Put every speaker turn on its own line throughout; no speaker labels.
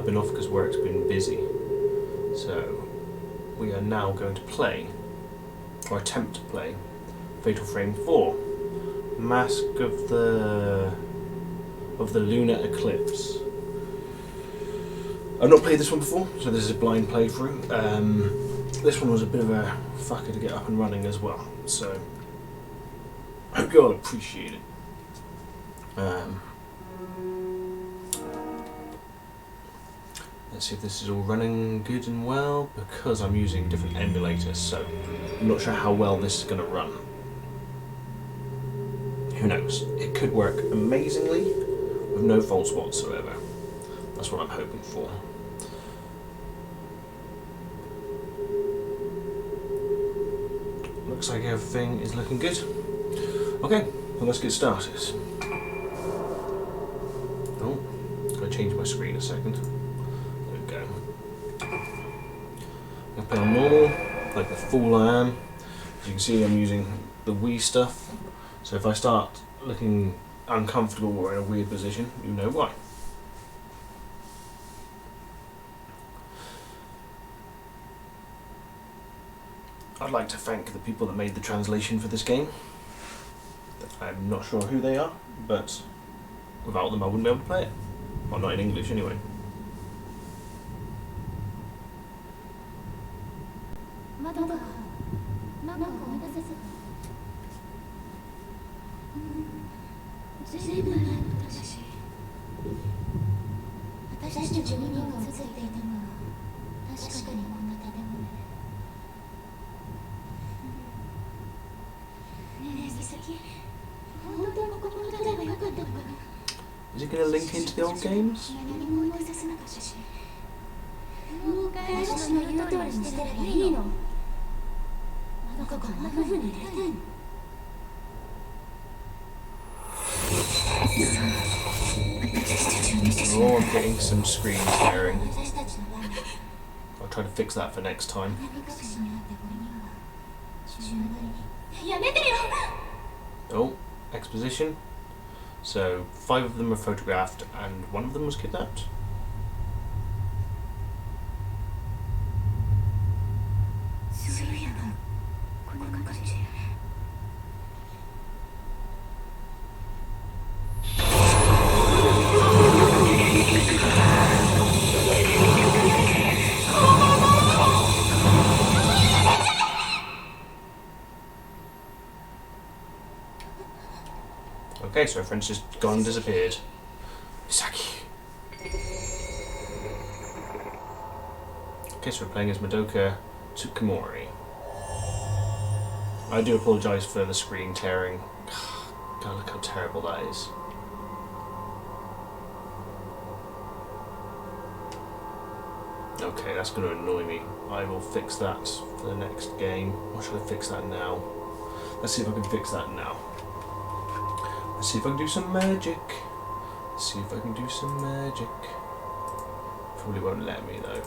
been off because work's been busy. So we are now going to play, or attempt to play, Fatal Frame 4, Mask of the Lunar Eclipse. I've not played this one before, so this is a blind playthrough. This one was a bit of a fucker to get up and running as well, so I hope you all appreciate it. Let's see if this is all running good and well, because I'm using different emulators, so I'm not sure how well this is going to run. Who knows? It could work amazingly with no faults whatsoever. That's what I'm hoping for. Looks like everything is looking good. Okay, well, let's get started. Oh, gotta change my screen a second. There we go. I'm gonna play on normal, like the fool I am. As you can see, I'm using the Wii stuff. So if I start looking uncomfortable or in a weird position, you know why. I'd like to thank the people that made the translation for this game. I'm not sure who they are, but without them I wouldn't be able to play it. Well, not in English anyway. Is it going to link into the old games? Oh, I'm getting some screen tearing. I'll try to fix that for next time. Oh, exposition. So 5 of them were photographed and 1 of them was kidnapped. Okay, so our friend's just gone and disappeared. Misaki. Okay, so we're playing as Madoka Tsukumori. I do apologise for the screen tearing. God, look how terrible that is. Okay, that's going to annoy me. I will fix that for the next game. Or should I fix that now? Let's see if I can fix that now. Let's see if I can do some magic. Let's see if I can do some magic. Probably won't let me though.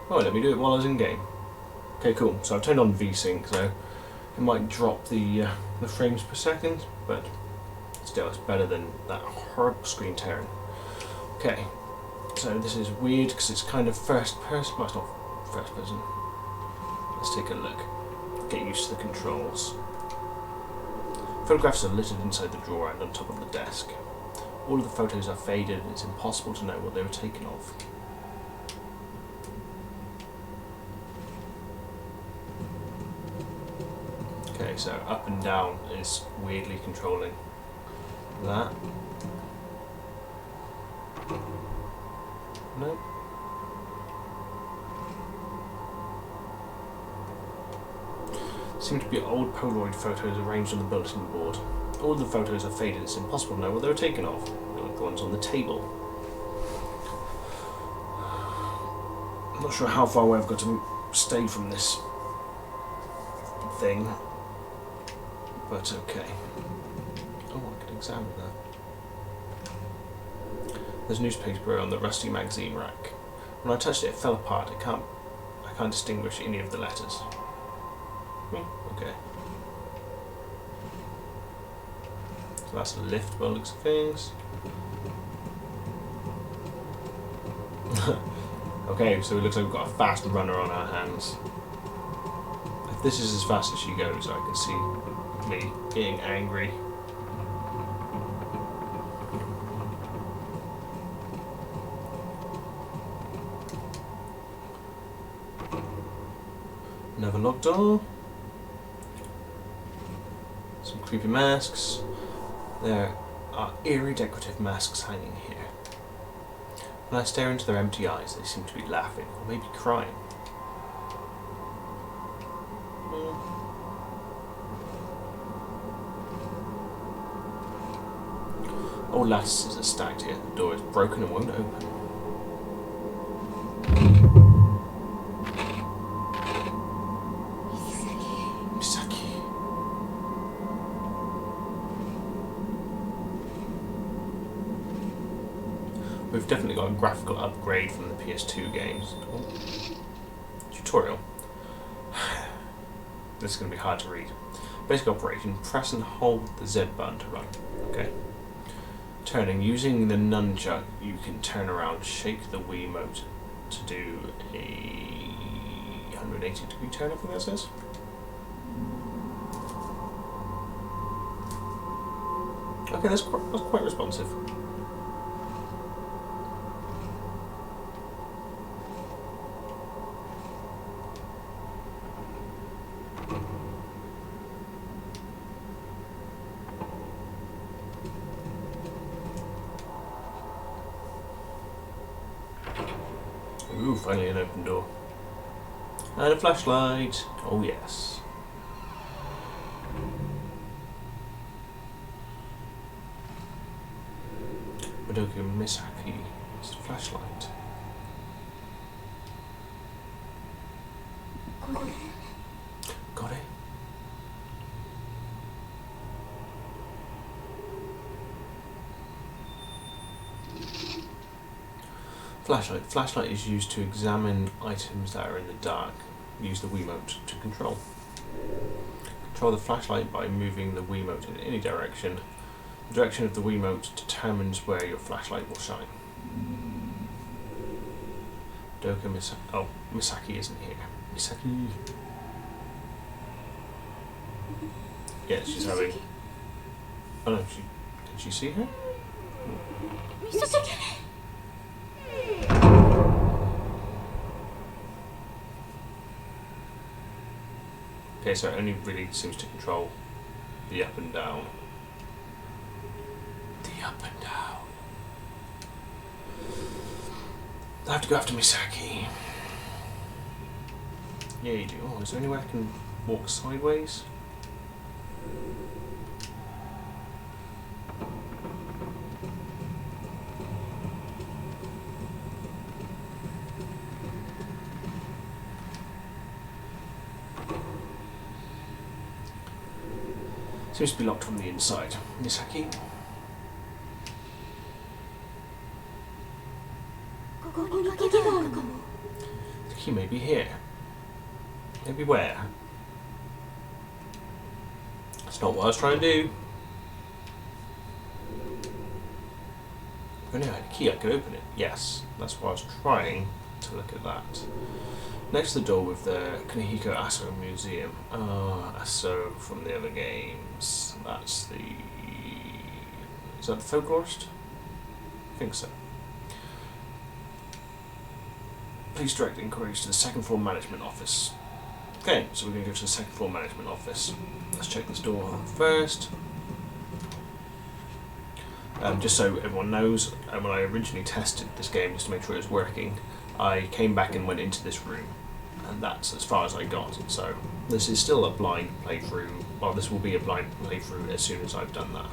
Oh, let me do it while I was in game. Okay, cool. So I've turned on VSync, so it might drop the frames per second, but still, it's better than that horrible screen tearing. Okay, so this is weird because it's kind of first person. Well, it's not first person. Let's take a look. Get used to the controls. Photographs are littered inside the drawer and on top of the desk. All of the photos are faded and it's impossible to know what they were taken of. Okay, so up and down is weirdly controlling that. No. Seem to be old Polaroid photos arranged on the bulletin board. All of the photos are faded, it's impossible to know what they were taken of. Like the ones on the table. I'm not sure how far away I've got to stay from this thing, but okay. Oh, I can examine that. There's a newspaper on the rusty magazine rack. When I touched it, it fell apart. I can't can't distinguish any of the letters. Okay. So that's a lift by the looks of things. Okay, so it looks like we've got a fast runner on our hands. If this is as fast as she goes, I can see me getting angry. Another locked door. Some creepy masks. There are eerie decorative masks hanging here. When I stare into their empty eyes, they seem to be laughing, or maybe crying. Old lattices are stacked here. The door is broken and won't open. Misaki. We've definitely got a graphical upgrade from the PS2 games. Oh. Tutorial. This is going to be hard to read. Basic operation, press and hold the Z button to run. Okay. Turning, using the nunchuck, you can turn around, shake the Wiimote to do a 180-degree turn, I think that says. Okay, that's quite responsive. Ooh, finally an open door. And a flashlight. Oh yes. Madoka Misaki's flashlight. Got it. Flashlight. Flashlight is used to examine items that are in the dark. Use the Wiimote to control. Control the flashlight by moving the Wiimote in any direction. The direction of the Wiimote determines where your flashlight will shine. Doka Misaki. Oh, Misaki isn't here. Misaki. Yeah, she's having. Oh no, did she see her?
Misaki!
Okay, so it only really seems to control the up and down. The up and down. I have to go after Misaki. Yeah, you do. Oh, is there any way I can walk sideways? Seems to be locked from the inside. Misaki? The key may be here. Maybe where? That's not what I was trying to do. If I only had a key, I could open it. Yes, that's why I was trying to look at that. Next to the door with the Kanehiko Aso Museum. Aso from the other games. That's the... Is that the folklorist? I think so. Please direct inquiries to the second floor management office. Okay, so we're going to go to the second floor management office. Let's check this door first. Just so everyone knows, when I originally tested this game just to make sure it was working, I came back and went into this room, and that's as far as I got. So this is still a blind playthrough. Well, this will be a blind playthrough as soon as I've done that.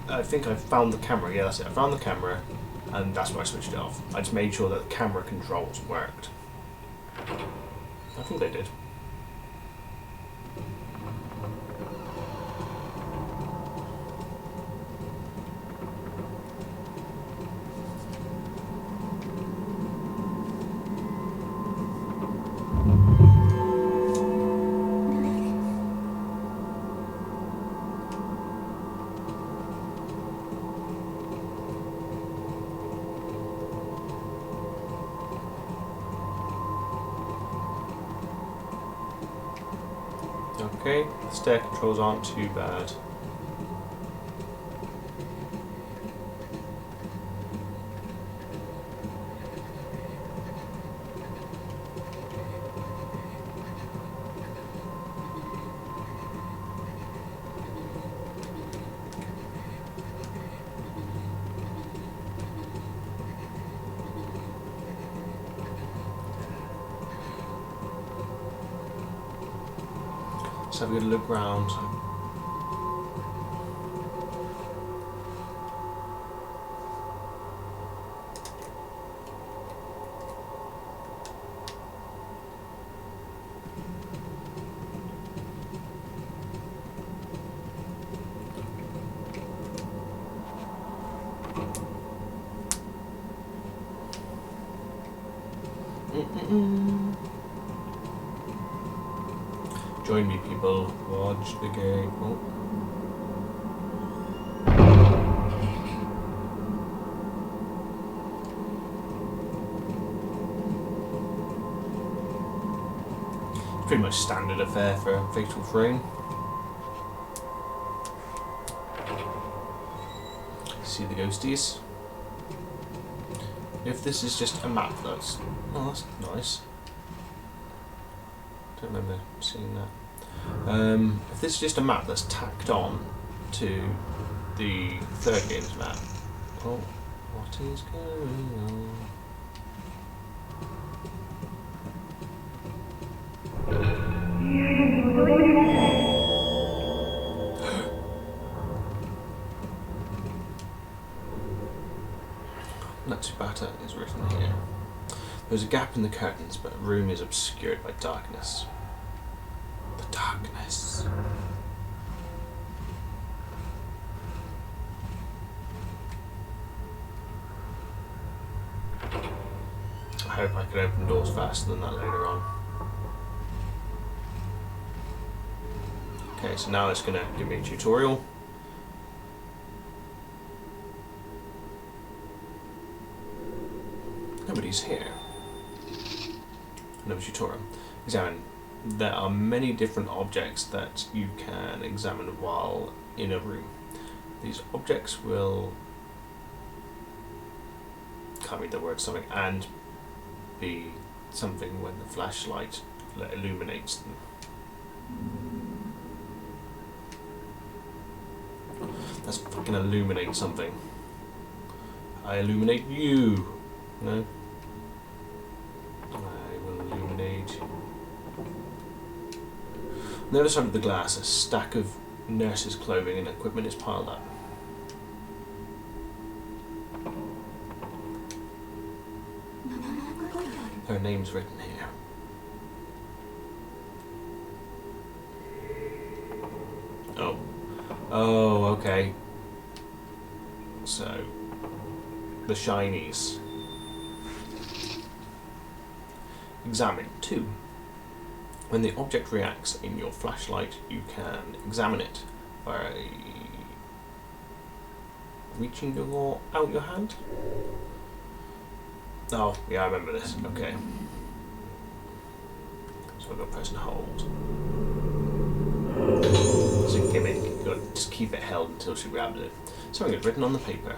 I think I found the camera. Yeah, that's it. I found the camera, and that's why I switched it off. I just made sure that the camera controls worked. I think they did. Okay, the stair controls aren't too bad. Let's have a good look round. Join me, people. Watch the game. Oh. Pretty much standard affair for a Fatal Frame. See the ghosties. If this is just a map, that's nice. Don't remember seeing that. If this is just a map that's tacked on to the third game's map. Oh, what is going on? Natsubata is written here. There's a gap in the curtains, but the room is obscured by darkness. The darkness. I hope I can open doors faster than that later on. Okay, so now it's going to give me a tutorial. Nobody's here. Another tutorial. Examine. There are many different objects that you can examine while in a room. These objects will, can't read the word, something, and be something when the flashlight illuminates them. Let's fucking illuminate something. I illuminate you. No? I will illuminate. On the other side of the glass, a stack of nurses' clothing and equipment is piled up. There are names written here. Oh. Oh, okay. So, the shinies. Examine. 2. When the object reacts in your flashlight, you can examine it by reaching out your hand. Oh, yeah, I remember this. Okay. So I've got to press and hold. It's a gimmick. You've got to just keep it held until she grabs it. Something is written on the paper.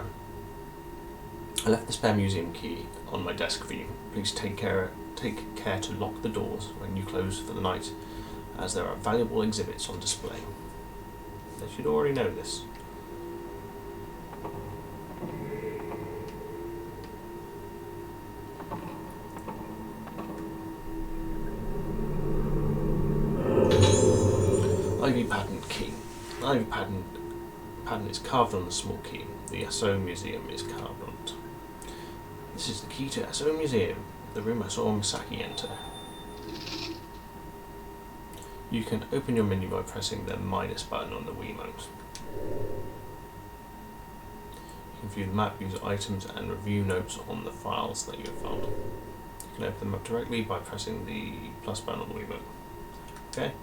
I left the spare museum key on my desk for you. Please take care to lock the doors when you close for the night, as there are valuable exhibits on display. They should already know this. Ivy patent key. Ivy patent is carved on the small key. The SO Museum is carved on it. This is the key to SO Museum, the room I saw Misaki enter. You can open your menu by pressing the minus button on the Wiimote. You can view the map, use items, and review notes on the files that you have found. You can open them up directly by pressing the plus button on the Wiimote. Okay?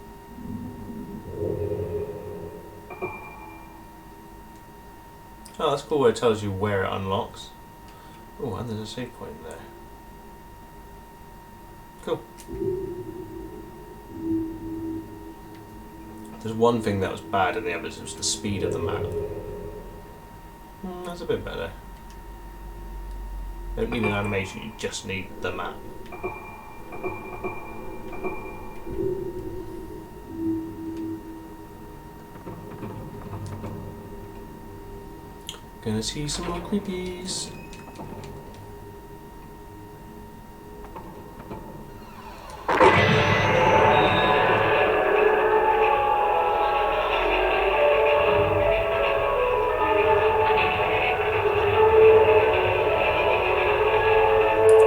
Oh, that's cool where it tells you where it unlocks. Oh, and there's a save point there. Cool. There's one thing that was bad in the others, it was the speed of the map. That's a bit better. You don't need an animation, you just need the map. Gonna see some more creepies.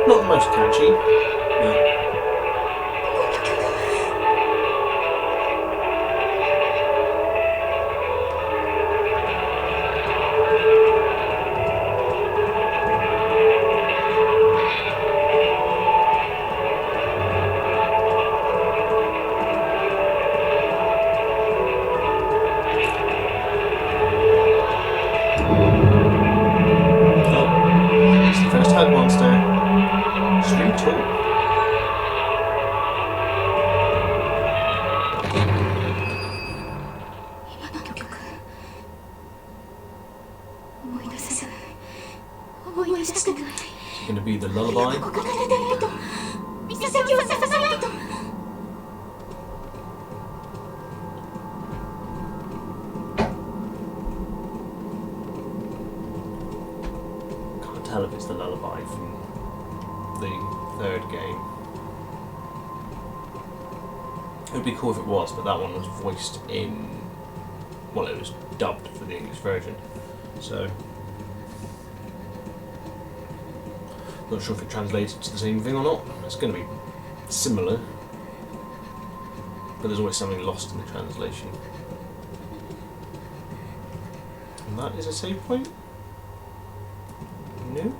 Not the most catchy, but it's the first hug monster. Street tool. Is it going to be the lullaby? Can't tell if it's the lullaby from the third game. It would be cool if it was, but that one was voiced in... well, it was dubbed for the English version. So... not sure if it translated to the same thing or not. It's going to be similar, but there's always something lost in the translation. And that is a save point? No?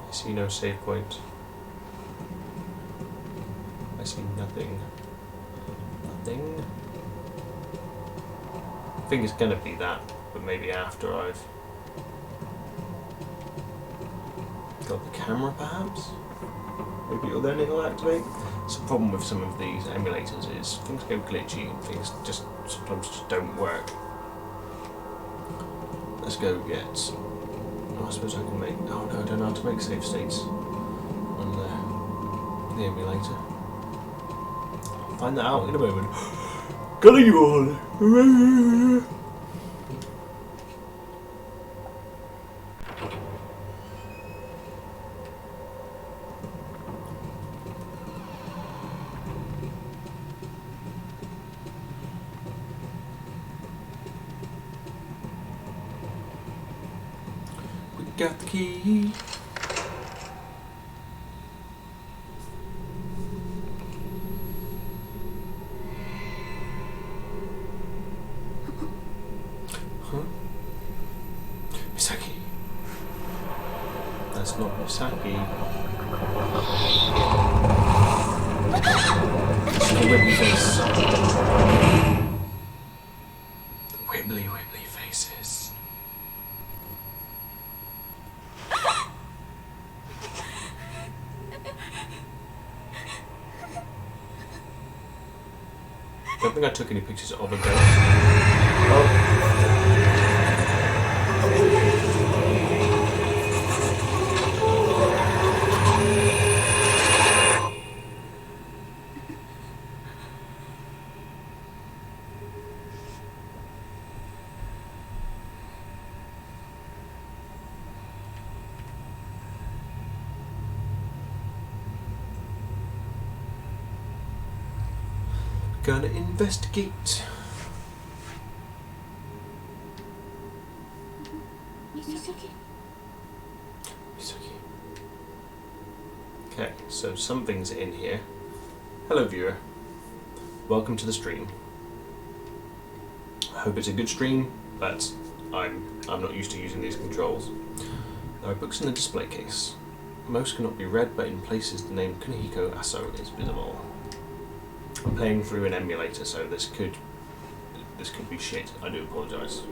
I see no save point. I see nothing. Nothing. I think it's gonna be that, but maybe after I've got the camera perhaps? Maybe it'll then it'll activate. So the problem with some of these emulators is things go glitchy and things just sometimes just don't work. Let's go get... oh, I suppose I can make... oh no, I don't know how to make save states on the emulator. I'll find that out in a moment. Got you all! Got the key. Huh? Misaki. That's not Misaki. It's the wibbly face. The wibbly faces. I don't think I took any pictures of a ghost. Oh. Gonna investigate. Misaki. Okay, so something's in here. Hello viewer. Welcome to the stream. I hope it's a good stream, but I'm not used to using these controls. There are books in the display case. Most cannot be read, but in places the name Kunihiko Aso is visible. I'm playing through an emulator, so this could be shit. I do apologise.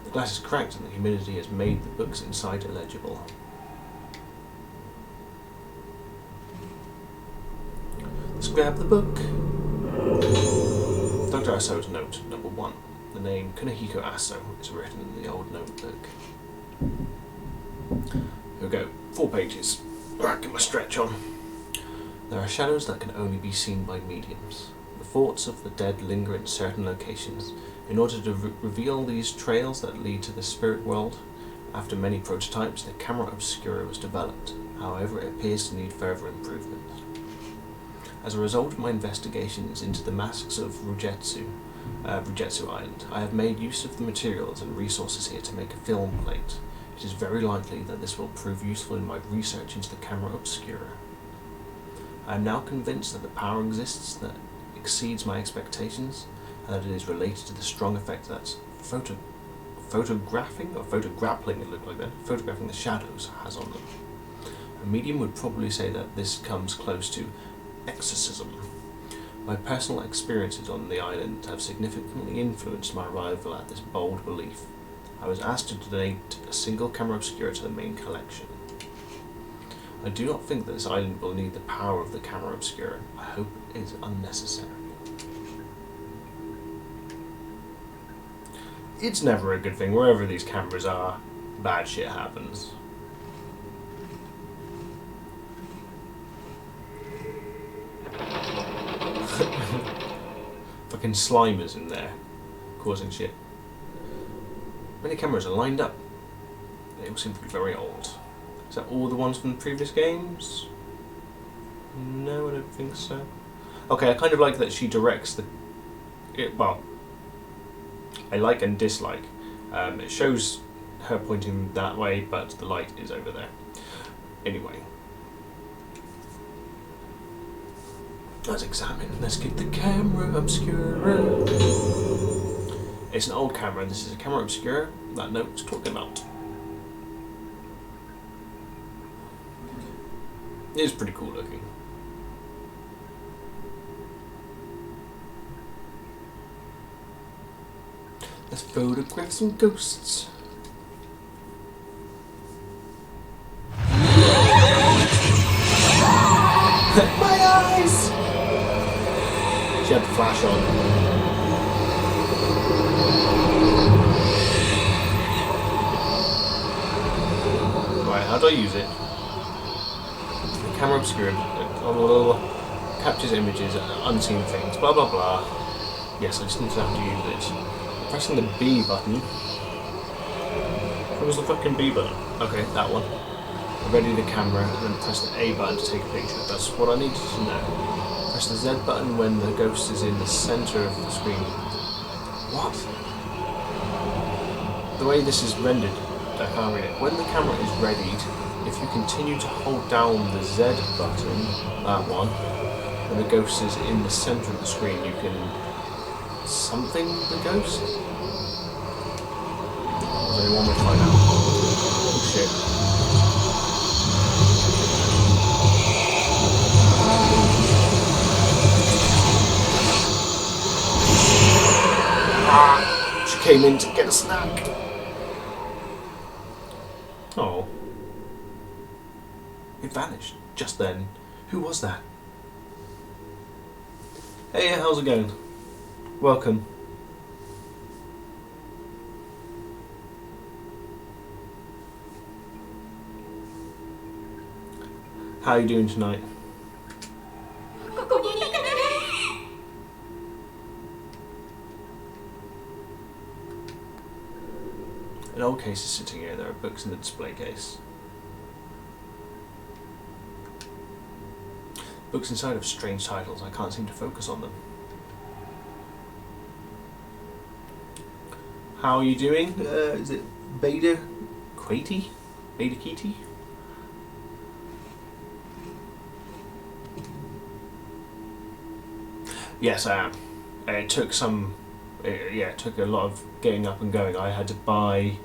The glass is cracked and the humidity has made the books inside illegible. Let's grab the book. Dr. Aso's note, number 1. The name Kunihiko Aso is written in the old notebook. Here we go. 4 pages. Alright, get my stretch on. There are shadows that can only be seen by mediums. The thoughts of the dead linger in certain locations. In order to reveal these trails that lead to the spirit world, after many prototypes, the camera obscura was developed. However, it appears to need further improvement. As a result of my investigations into the masks of Rujetsu Island, I have made use of the materials and resources here to make a film plate. It is very likely that this will prove useful in my research into the camera obscura. I am now convinced that the power exists that exceeds my expectations, and that it is related to the strong effect that photographing the shadows has on them. A medium would probably say that this comes close to exorcism. My personal experiences on the island have significantly influenced my arrival at this bold belief. I was asked to donate a single camera obscura to the main collection. I do not think that this island will need the power of the camera obscura. I hope it is unnecessary. It's never a good thing. Wherever these cameras are, bad shit happens. Fucking Slimers in there, causing shit. Many cameras are lined up. They all seem to be very old. Is that all the ones from the previous games? No, I don't think so. Okay, I kind of like that she directs well, I like and dislike. It shows her pointing that way, but the light is over there. Anyway. Let's examine. Let's get the camera obscura. It's an old camera. This is a camera obscura that note's talking about. It is pretty cool looking. Let's photograph some ghosts. My eyes! She had the flash on. Right, how do I use it? The camera obscura captures images, unseen things, blah blah blah. Yes, I just need to have to use it. Pressing the B button. What was the fucking B button? Okay, that one. Ready the camera and then press the A button to take a picture. That's what I needed to know. Press the Z button when the ghost is in the centre of the screen. What? The way this is rendered, I can't read it. When the camera is readied, if you continue to hold down the Z button, that one, when the ghost is in the centre of the screen, you can something the ghost? There's only one way to find out. Oh shit. She came in to get a snack. Oh. It vanished just then. Who was that? Hey, how's it going? Welcome. How are you doing tonight? An old case is sitting here. There are books in the display case. Books inside have strange titles. I can't seem to focus on them. How are you doing? Is it Beta Quati? Beta Kitty? Yes, I am. It took some. It took a lot of getting up and going. I had to buy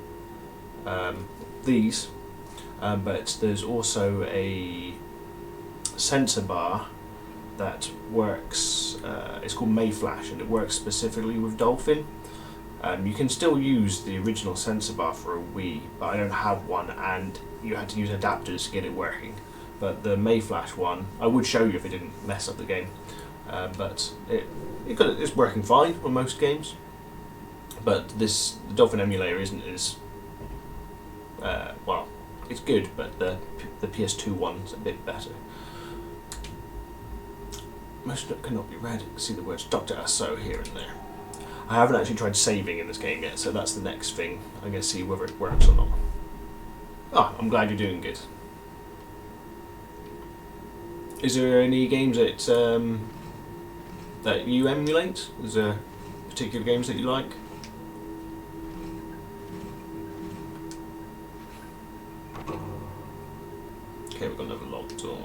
these, but there's also a sensor bar that works. It's called Mayflash, and it works specifically with Dolphin. You can still use the original sensor bar for a Wii, but I don't have one, and you had to use adapters to get it working. But the Mayflash one, I would show you if it didn't mess up the game. But it's working fine on most games. But the Dolphin emulator isn't as well. It's good, but the PS2 one's a bit better. Most cannot be read. See the words Dr. Asso here and there. I haven't actually tried saving in this game yet, so that's the next thing. I'm going to see whether it works or not. I'm glad you're doing good. Is there any games that you emulate? Is there particular games that you like? Okay, we've got another locked door.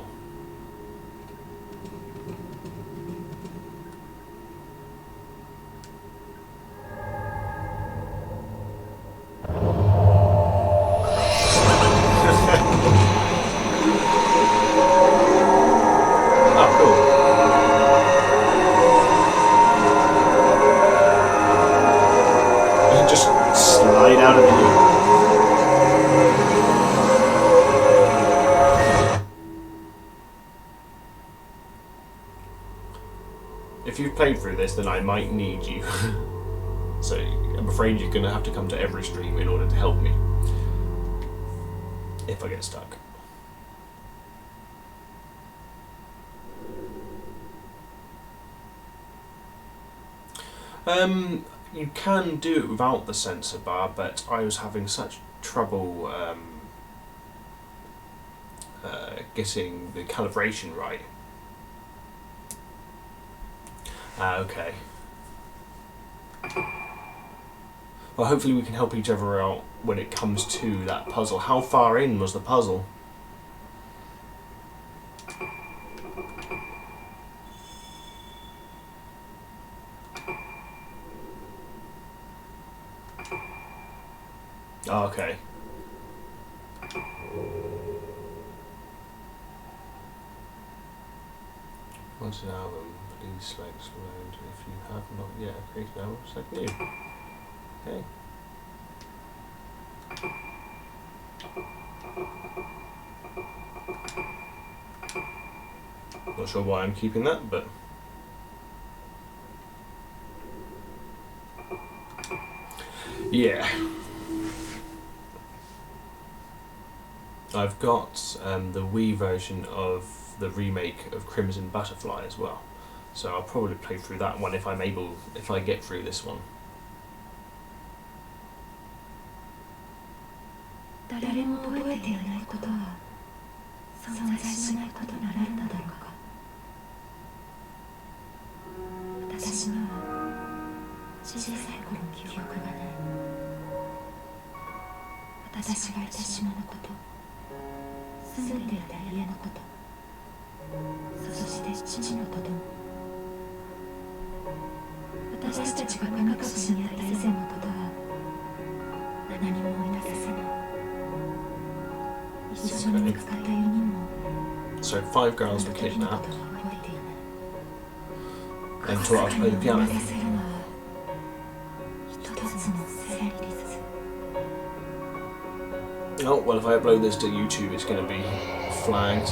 If you've played through this, then I might need you. So I'm afraid you're going to have to come to every stream in order to help me. If I get stuck. You can do it without the sensor bar, but I was having such trouble getting the calibration right. Okay. Well, hopefully we can help each other out when it comes to that puzzle. How far in was the puzzle? Oh, okay. What's an album? Please select mode if you have not yet created an album. Select new. Okay. Not sure why I'm keeping that, but yeah. I've got the Wii version of the remake of Crimson Butterfly as well, so I'll probably play through that one if I get through this one.
誰も覚えていないことは存在しないことになるのだろうか。私には小さい頃の記憶がない。私がいた島のこと、住んでいた家のこと、そして父のことも、私たちが神隠しにあった以前のことは何も思い出せない。
So 5 girls were kidnapped and taught how to play the piano. Oh, well, if I upload this to YouTube, it's going to be flagged.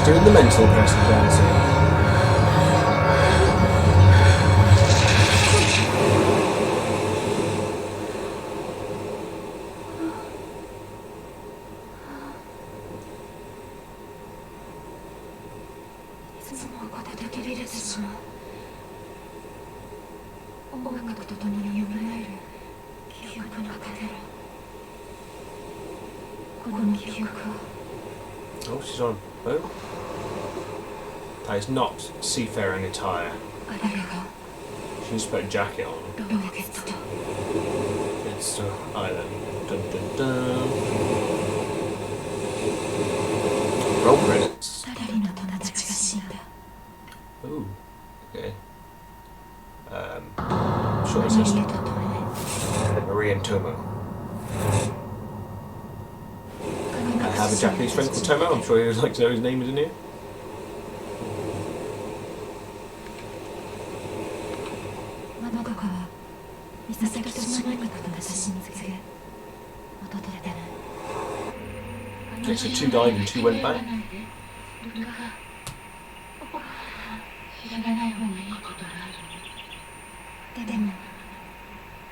Doing the mental person dancing. Oh, she's on a boat. That is not seafaring attire. She needs to put a jacket on. It's the island. Dun, dun, dun. Roll credits. Ooh, okay. short assistant. Marie and Tomo. I have a Japanese friend called Tomo. I'm sure he would like to know his name is in here.
まどかは美咲と島に方が写真付け訪れてない。
Okay, so 2 died and 2 went back.
知らない方がいいことがある。でも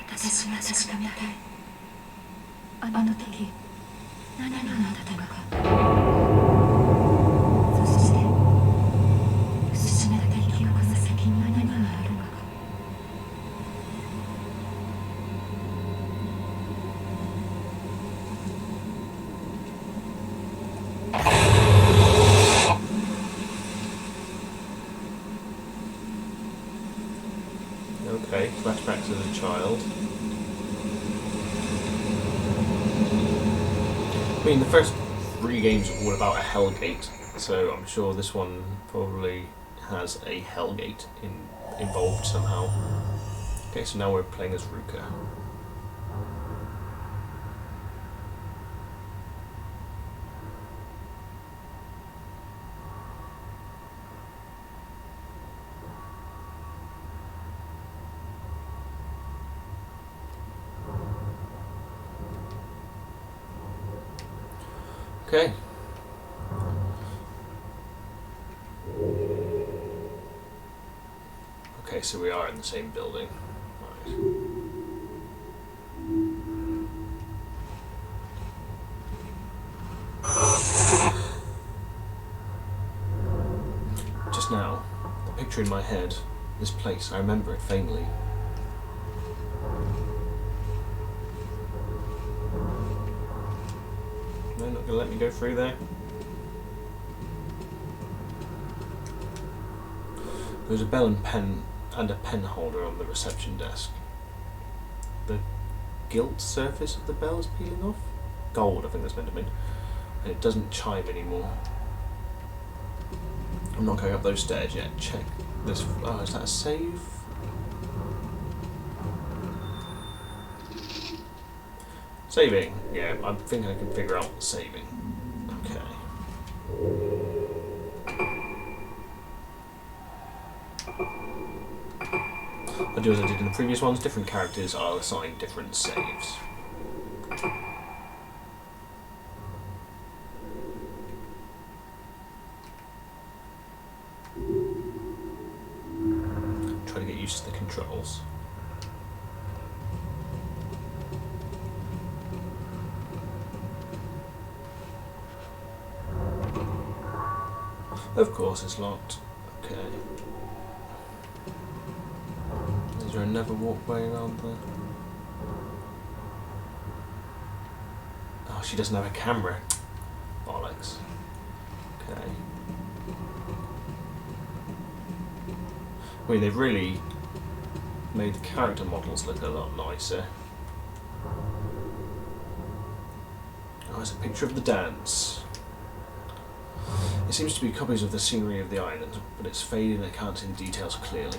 私は確かめたい。あの時何があったのか。そして失った記憶の先に何があるのか。
Okay, flashbacks as a child. I mean, the first 3 games are all about a Hellgate, so I'm sure this one probably has a Hellgate involved somehow. Okay, so now we're playing as Ruka. Okay. Okay, so we are in the same building. Right. Just now, the picture in my head, this place, I remember it faintly. They're not going to let me go through there. There's a bell and pen and a pen holder on the reception desk. The gilt surface of the bell is peeling off. Gold, I think that's meant to mean. And it doesn't chime anymore. I'm not going up those stairs yet. Check this. Oh, is that a save? Saving. Yeah, I think I can figure out saving. Okay. I'll do as I did in the previous ones. Different characters are assigned different saves. Try to get used to the controls. Of course it's locked. Okay. Is there another walkway around there? Oh, she doesn't have a camera. Bollocks. Okay. I mean, they've really made the character models look a lot nicer. Oh, it's a picture of the dance. It seems to be copies of the scenery of the island, but it's faded and I can't see the details clearly.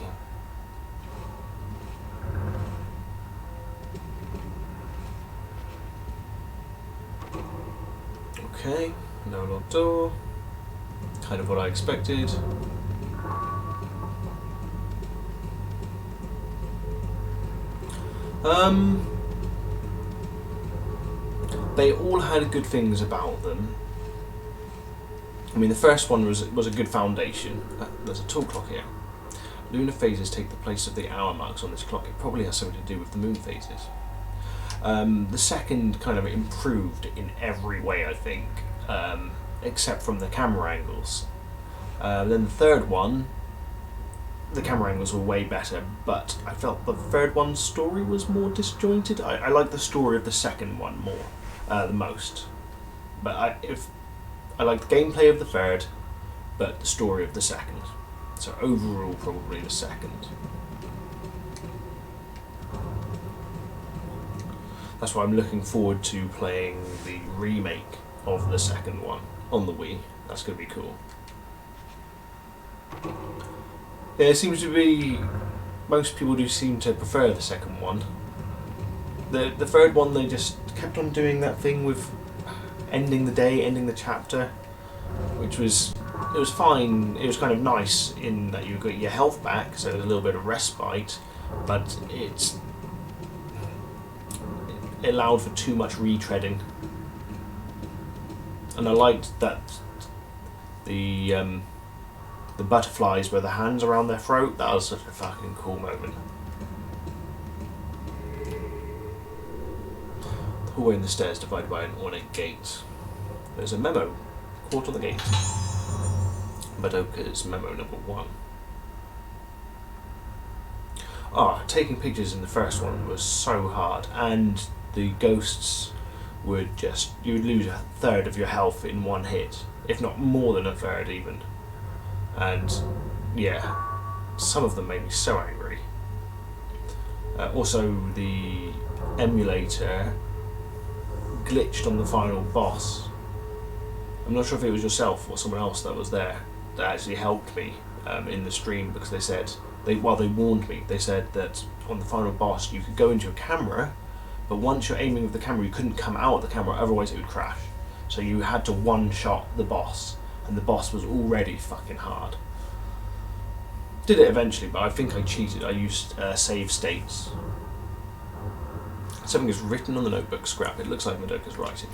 Okay, no locked door. Kind of what I expected. They all had good things about them. I mean, the first one was a good foundation. There's a tall clock here. Lunar phases take the place of the hour marks on this clock. It probably has something to do with the moon phases. The second kind of improved in every way, I think, except from the camera angles. Then the third one, the camera angles were way better, but I felt the third one's story was more disjointed. I like the story of the second one more, the most. But I like the gameplay of the third, but the story of the second. So overall, probably the second. That's why I'm looking forward to playing the remake of the second one on the Wii. That's going to be cool. Yeah, it seems to be most people do seem to prefer the second one. The third one, they just kept on doing that thing with ending the day, ending the chapter, which was, it was fine. It was kind of nice in that you got your health back, so there's a little bit of respite, but it allowed for too much retreading. And I liked that the butterflies were the hands around their throat. That was such a fucking cool moment. The hallway and the stairs divided by an ornate gate. There's a memo caught on the gate. Madoka's memo number 1. Taking pictures in the first one was so hard, and the ghosts would just, you would lose a third of your health in one hit, if not more than a third even. And yeah, some of them made me so angry. Also, the emulator glitched on the final boss. I'm not sure if it was yourself or someone else that was there that actually helped me in the stream, because they said, they warned me. They said that on the final boss you could go into a camera, but once you're aiming with the camera you couldn't come out of the camera, otherwise it would crash. So you had to one-shot the boss, and the boss was already fucking hard. Did it eventually, but I think I cheated. I used save states. Something is written on the notebook scrap. It looks like Madoka's writing.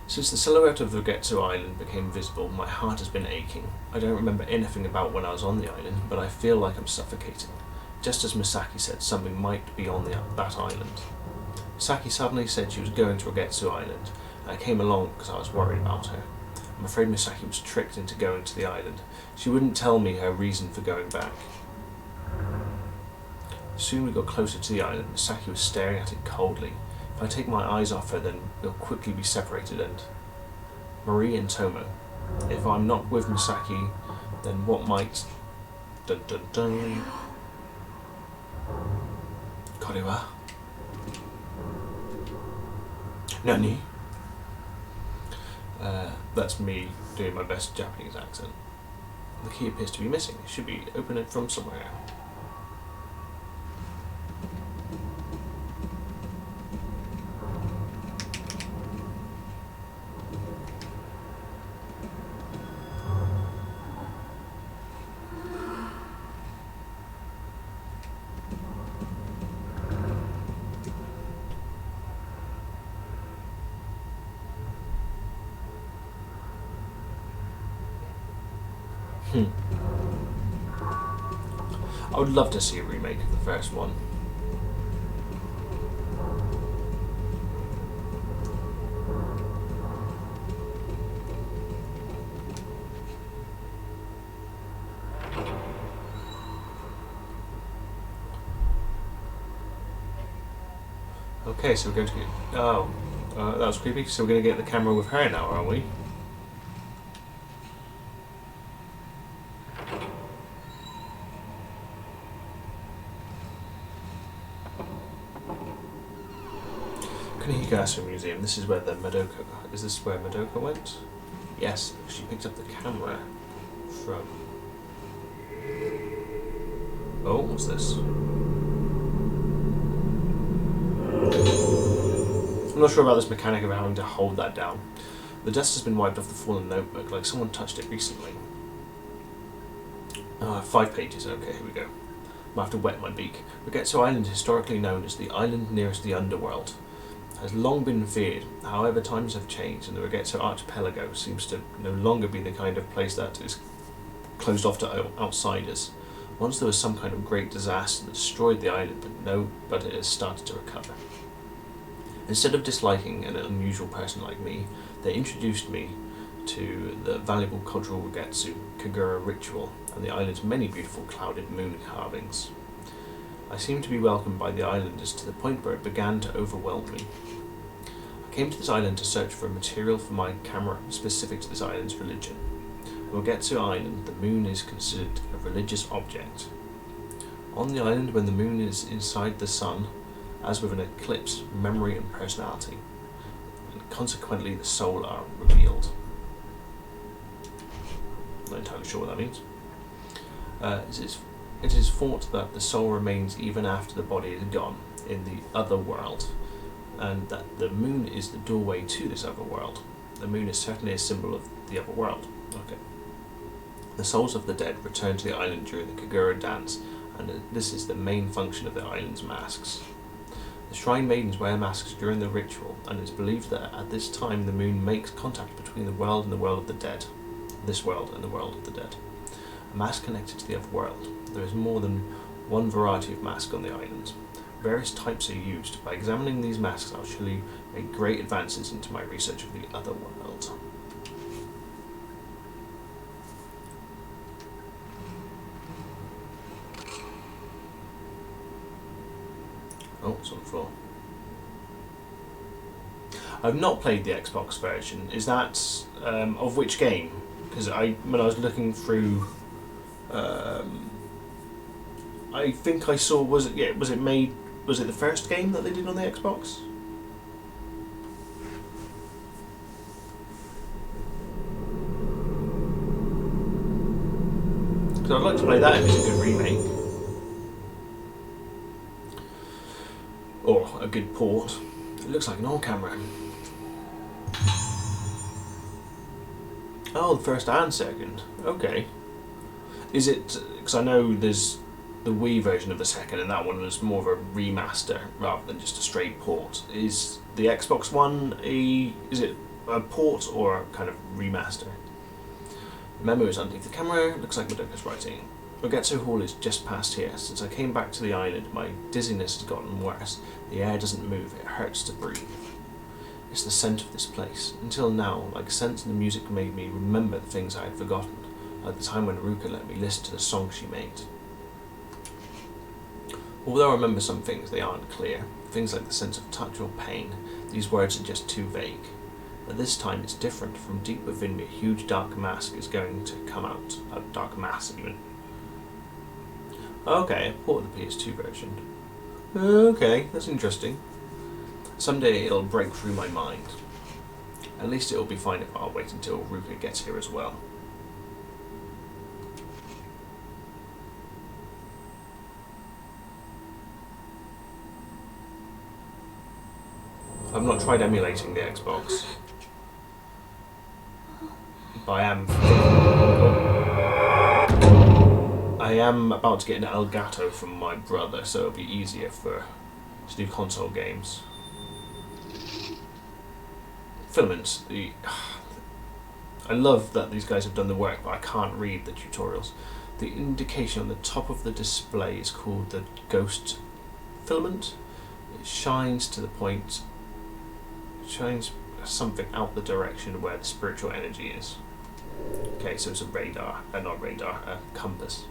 Since the silhouette of Ugetsu Island became visible, my heart has been aching. I don't remember anything about when I was on the island, but I feel like I'm suffocating. Just as Misaki said, something might be on that island. Misaki suddenly said she was going to Ugetsu Island, and I came along because I was worried about her. I'm afraid Misaki was tricked into going to the island. She wouldn't tell me her reason for going back. Soon we got closer to the island. Misaki was staring at it coldly. If I take my eyes off her, then we'll quickly be separated, and Marie and Tomo. If I'm not with Misaki, then what might... Dun dun dun. Korewa. Nani? That's me doing my best Japanese accent. The key appears to be missing. It should be opened from somewhere. I would love to see a remake of the first one. Okay, so we're going to get... Oh, that was creepy. So we're going to get the camera with her now, aren't we? Kunihikasu Museum. This is where the Madoka... Is this where Madoka went? Yes, she picked up the camera from... Oh, what's this? I'm not sure about this mechanic of having to hold that down. The dust has been wiped off the fallen notebook, like someone touched it recently. 5 pages, okay, here we go. I have to wet my beak. Ugetsu Island, historically known as the island nearest the underworld, has long been feared. However, times have changed, and the Ugetsu archipelago seems to no longer be the kind of place that is closed off to outsiders. Once there was some kind of great disaster that destroyed the island, but it has started to recover. Instead of disliking an unusual person like me, they introduced me to the valuable cultural Ugetsu Kagura ritual and the island's many beautiful clouded moon carvings. I seemed to be welcomed by the islanders to the point where it began to overwhelm me. I came to this island to search for material for my camera specific to this island's religion. On Ugetsu Island, the moon is considered a religious object. On the island, when the moon is inside the sun, as with an eclipse, memory and personality, and consequently the soul are revealed. Not entirely sure what that means. This is It is thought that the soul remains even after the body is gone in the other world, and that the moon is the doorway to this other world. The moon is certainly a symbol of the other world. Okay. The souls of the dead return to the island during the Kagura dance, and this is the main function of the island's masks. The shrine maidens wear masks during the ritual, and it is believed that at this time the moon makes contact between the world and the world of the dead. This world and the world of the dead. A mask connected to the other world. There is more than one variety of mask on the island. Various types are used. By examining these masks, I'll surely make great advances into my research of the other world. Oh, it's on the floor. I've not played the Xbox version. Is that of which game? Because when I was looking through, I think I saw was it the first game that they did on the Xbox? Because I'd like to play that if it's a good remake. Or a good port. It looks like an old camera. Oh, the first and second. Okay. Is it... Because I know there's the Wii version of the second, and that one was more of a remaster rather than just a straight port. Is the Xbox One is it a port or a kind of remaster? The memo is underneath the camera. Looks like Madoka's writing. Ogetsu Hall is just past here. Since I came back to the island, my dizziness has gotten worse. The air doesn't move, it hurts to breathe. It's the scent of this place. Until now, like scents and the music made me remember the things I had forgotten, like the time when Ruka let me listen to the song she made. Although I remember some things, they aren't clear. Things like the sense of touch or pain. These words are just too vague. But this time it's different. From deep within me, a huge dark mask is going to come out. A dark mass, even. Okay, I bought the PS2 version. Okay, that's interesting. Someday it'll break through my mind. At least it'll be fine if I'll wait until Ruka gets here as well. I've not tried emulating the Xbox. But I am about to get an Elgato from my brother, so it'll be easier to do console games. Filaments. I love that these guys have done the work, but I can't read the tutorials. The indication on the top of the display is called the ghost filament. It shines to the point, shines something out the direction where the spiritual energy is. Okay, so it's a radar, not radar, a compass.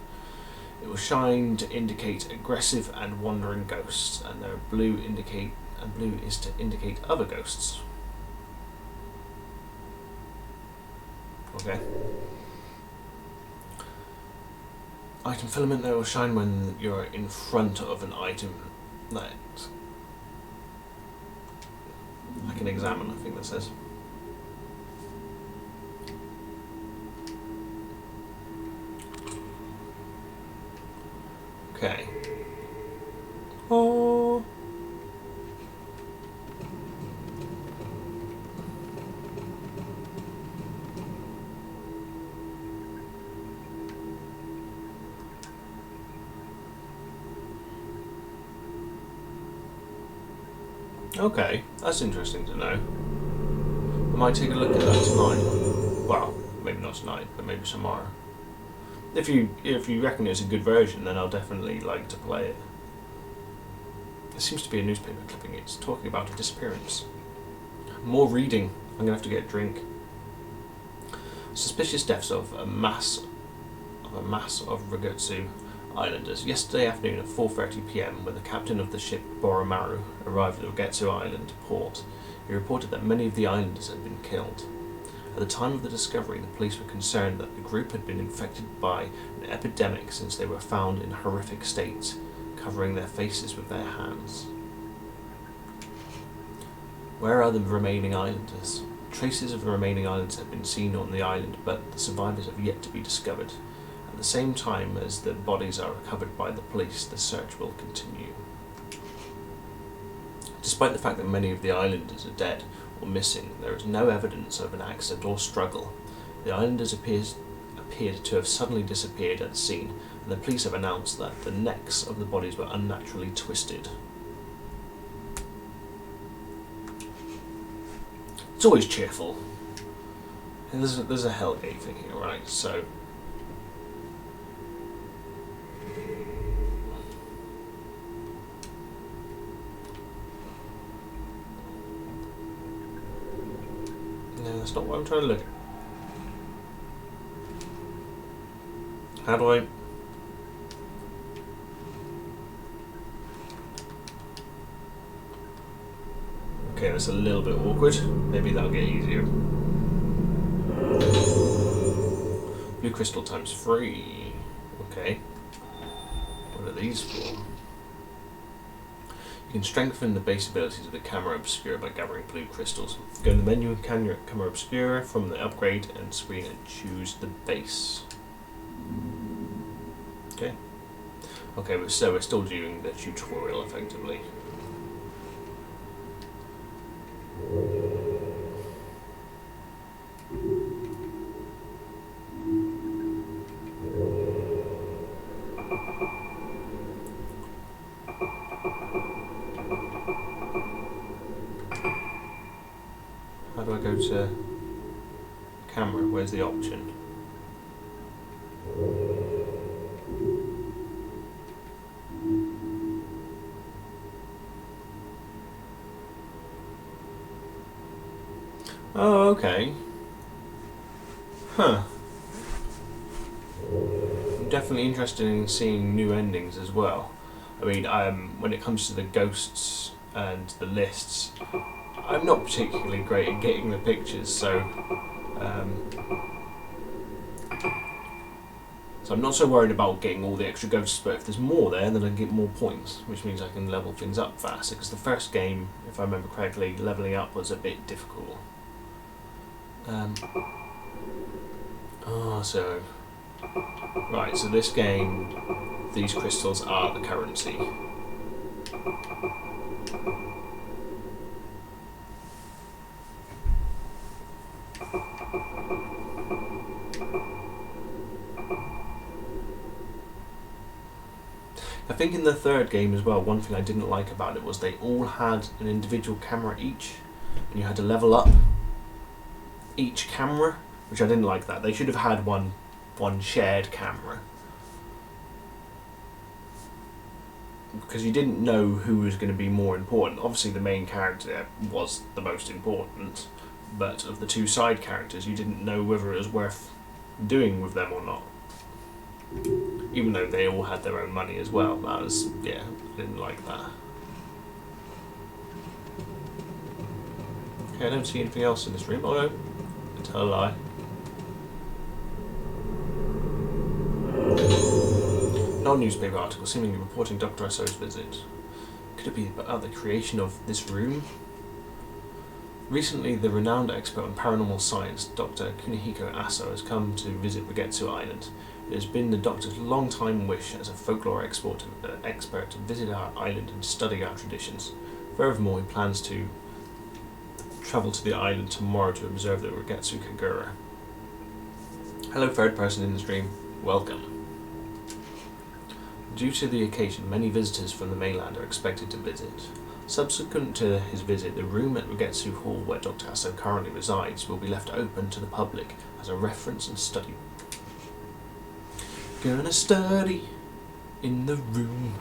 It will shine to indicate aggressive and wandering ghosts, and blue is to indicate other ghosts. Okay. Item filament that will shine when you're in front of an item that I can examine, I think that says. Okay. Oh. Okay, that's interesting to know. I might take a look at that tonight. Well, maybe not tonight, but maybe tomorrow. If you reckon it's a good version, then I'll definitely like to play it. There seems to be a newspaper clipping. It's talking about a disappearance. More reading. I'm gonna have to get a drink. Suspicious deaths of a mass of Ragutsu Islanders. Yesterday afternoon at 4:30 p.m, when the captain of the ship Boromaru arrived at Ragutsu Island port, he reported that many of the islanders had been killed. At the time of the discovery, the police were concerned that the group had been infected by an epidemic since they were found in horrific states, covering their faces with their hands. Where are the remaining islanders? Traces of the remaining islands have been seen on the island, but the survivors have yet to be discovered. At the same time as the bodies are recovered by the police, the search will continue. Despite the fact that many of the islanders are dead or missing, there is no evidence of an accident or struggle. The islanders appeared to have suddenly disappeared at the scene, and the police have announced that the necks of the bodies were unnaturally twisted. It's always cheerful. And there's a Hellgate thing here, right? So no, that's not what I'm trying to look at. How do I... Okay, that's a little bit awkward. Maybe that'll get easier. Blue crystal times 3. Okay. What are these for? You can strengthen the base abilities of the camera obscura by gathering blue crystals. Go in the menu of camera obscura from the upgrade and screen and choose the base. Okay. Okay, so we're still doing the tutorial effectively. How do I go to camera? Where's the option? Oh, okay. Huh. I'm definitely interested in seeing new endings as well. I mean, when it comes to the ghosts and the lists, I'm not particularly great at getting the pictures, so I'm not so worried about getting all the extra ghosts, but if there's more there, then I can get more points, which means I can level things up faster, because the first game, if I remember correctly, leveling up was a bit difficult. Right, so this game, these crystals are the currency. I think in the third game as well, one thing I didn't like about it was they all had an individual camera each, and you had to level up each camera, which I didn't like that. They should have had one shared camera, because you didn't know who was going to be more important. Obviously the main character was the most important, but of the two side characters you didn't know whether it was worth doing with them or not, even though they all had their own money as well. That was, yeah, I didn't like that. Okay, I don't see anything else in this room. Oh no, I tell a lie. Non-newspaper article seemingly reporting Dr. Aso's visit. Could it be about the creation of this room? Recently, the renowned expert on paranormal science, Dr. Kunihiko Aso, has come to visit Rigetsu Island. It has been the Doctor's long-time wish as a folklore expert to visit our island and study our traditions. Furthermore, he plans to travel to the island tomorrow to observe the Rigetsu Kagura. Hello, third person in the stream. Welcome. Due to the occasion, many visitors from the mainland are expected to visit. Subsequent to his visit, the room at Rigetsu Hall where Dr. Aso currently resides will be left open to the public as a reference and study. Gonna study in the room.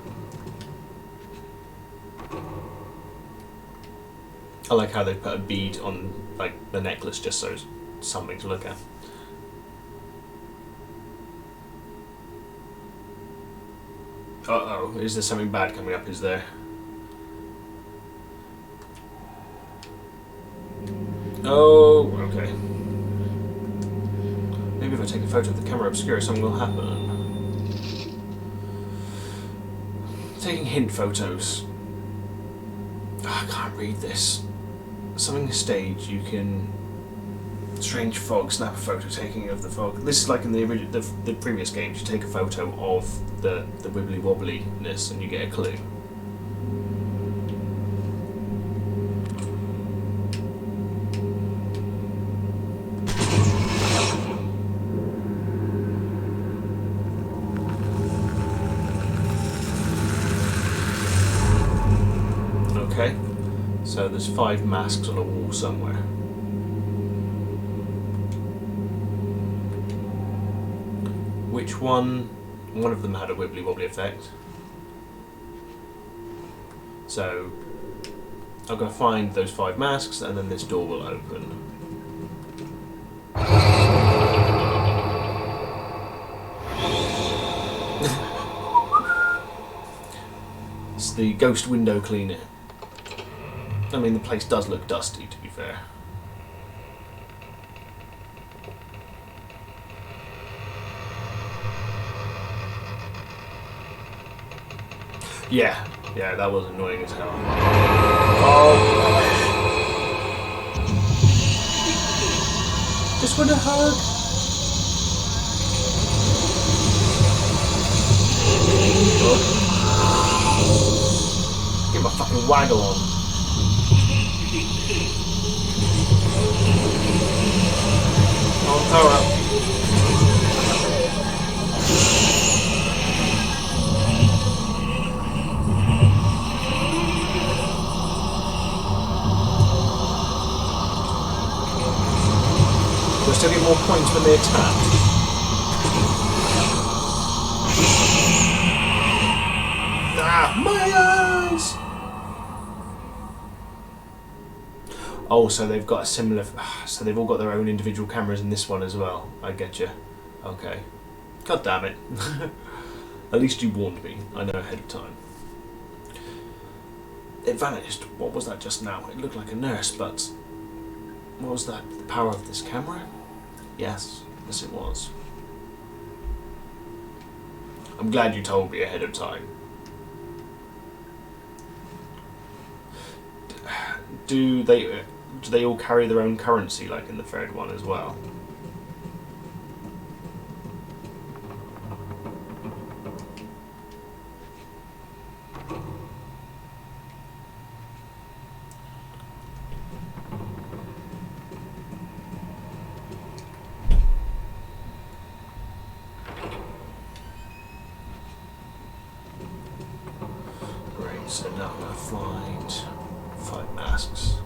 I like how they put a bead on, like, the necklace just so it's something to look at. Uh-oh, is there something bad coming up, is there? Oh, okay. Maybe if I take a photo of the camera obscura, something will happen. Taking hint photos. Oh, I can't read this. Something stage, you can Strange fog. Snap a photo taking of the fog. This is like in the previous games. You take a photo of the wibbly wobbliness and you get a clue. Okay, so there's 5 masks on a wall somewhere. Which one? One of them had a wibbly wobbly effect. So I'm going to find those 5 masks and then this door will open. It's the ghost window cleaner. I mean, the place does look dusty, to be fair. Yeah, that was annoying as hell. Oh! Just want a hug. Oh. Get my fucking waggle on. Oh, power up. Still get more points when they attack. Ah, my eyes! Oh, so they've got a similar. So they've all got their own individual cameras in this one as well. I get you. Okay. God damn it. At least you warned me. I know ahead of time. It vanished. What was that just now? It looked like a nurse, but what was that? The power of this camera? Yes it was. I'm glad you told me ahead of time. Do they all carry their own currency like in the third one as well? So now I'm going to find 5 masks.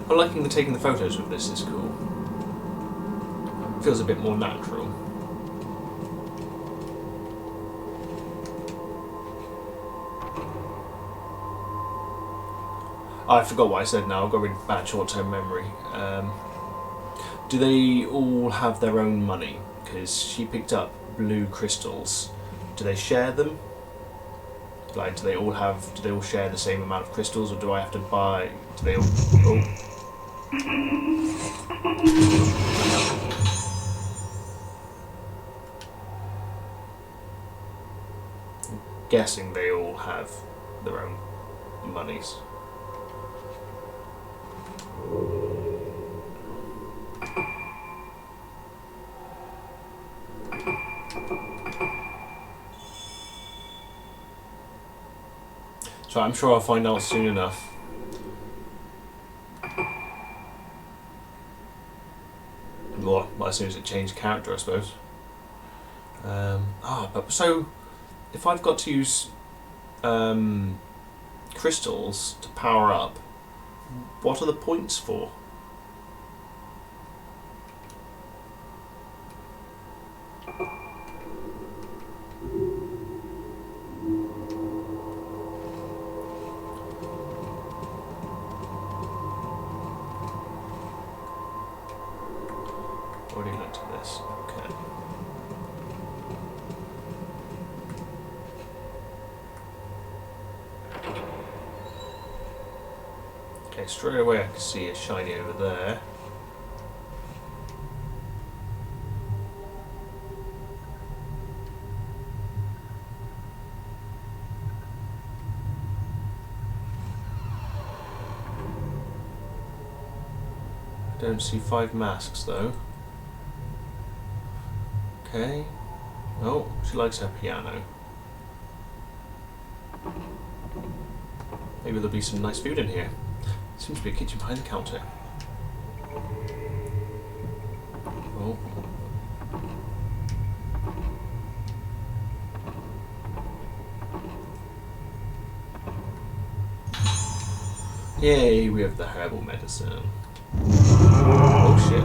I'm liking taking the photos with this, it's cool. Feels a bit more natural. Oh, I forgot what I said now, I've got a really bad short-term memory. Do they all have their own money? Because she picked up blue crystals. Do they share them? Like, do they all share the same amount of crystals, or do I have to buy? Do they all? Oh. I'm guessing they all have their own monies. So I'm sure I'll find out soon enough. Well, as soon as it changed character, I suppose. But so if I've got to use crystals to power up, what are the points for? Already looked at this. Okay. Okay, straight away I can see a shiny over there. Don't see 5 masks though. Okay. Oh, she likes her piano. Maybe there'll be some nice food in here. Seems to be a kitchen behind the counter. Oh. Yay, we have the herbal medicine. Oh shit.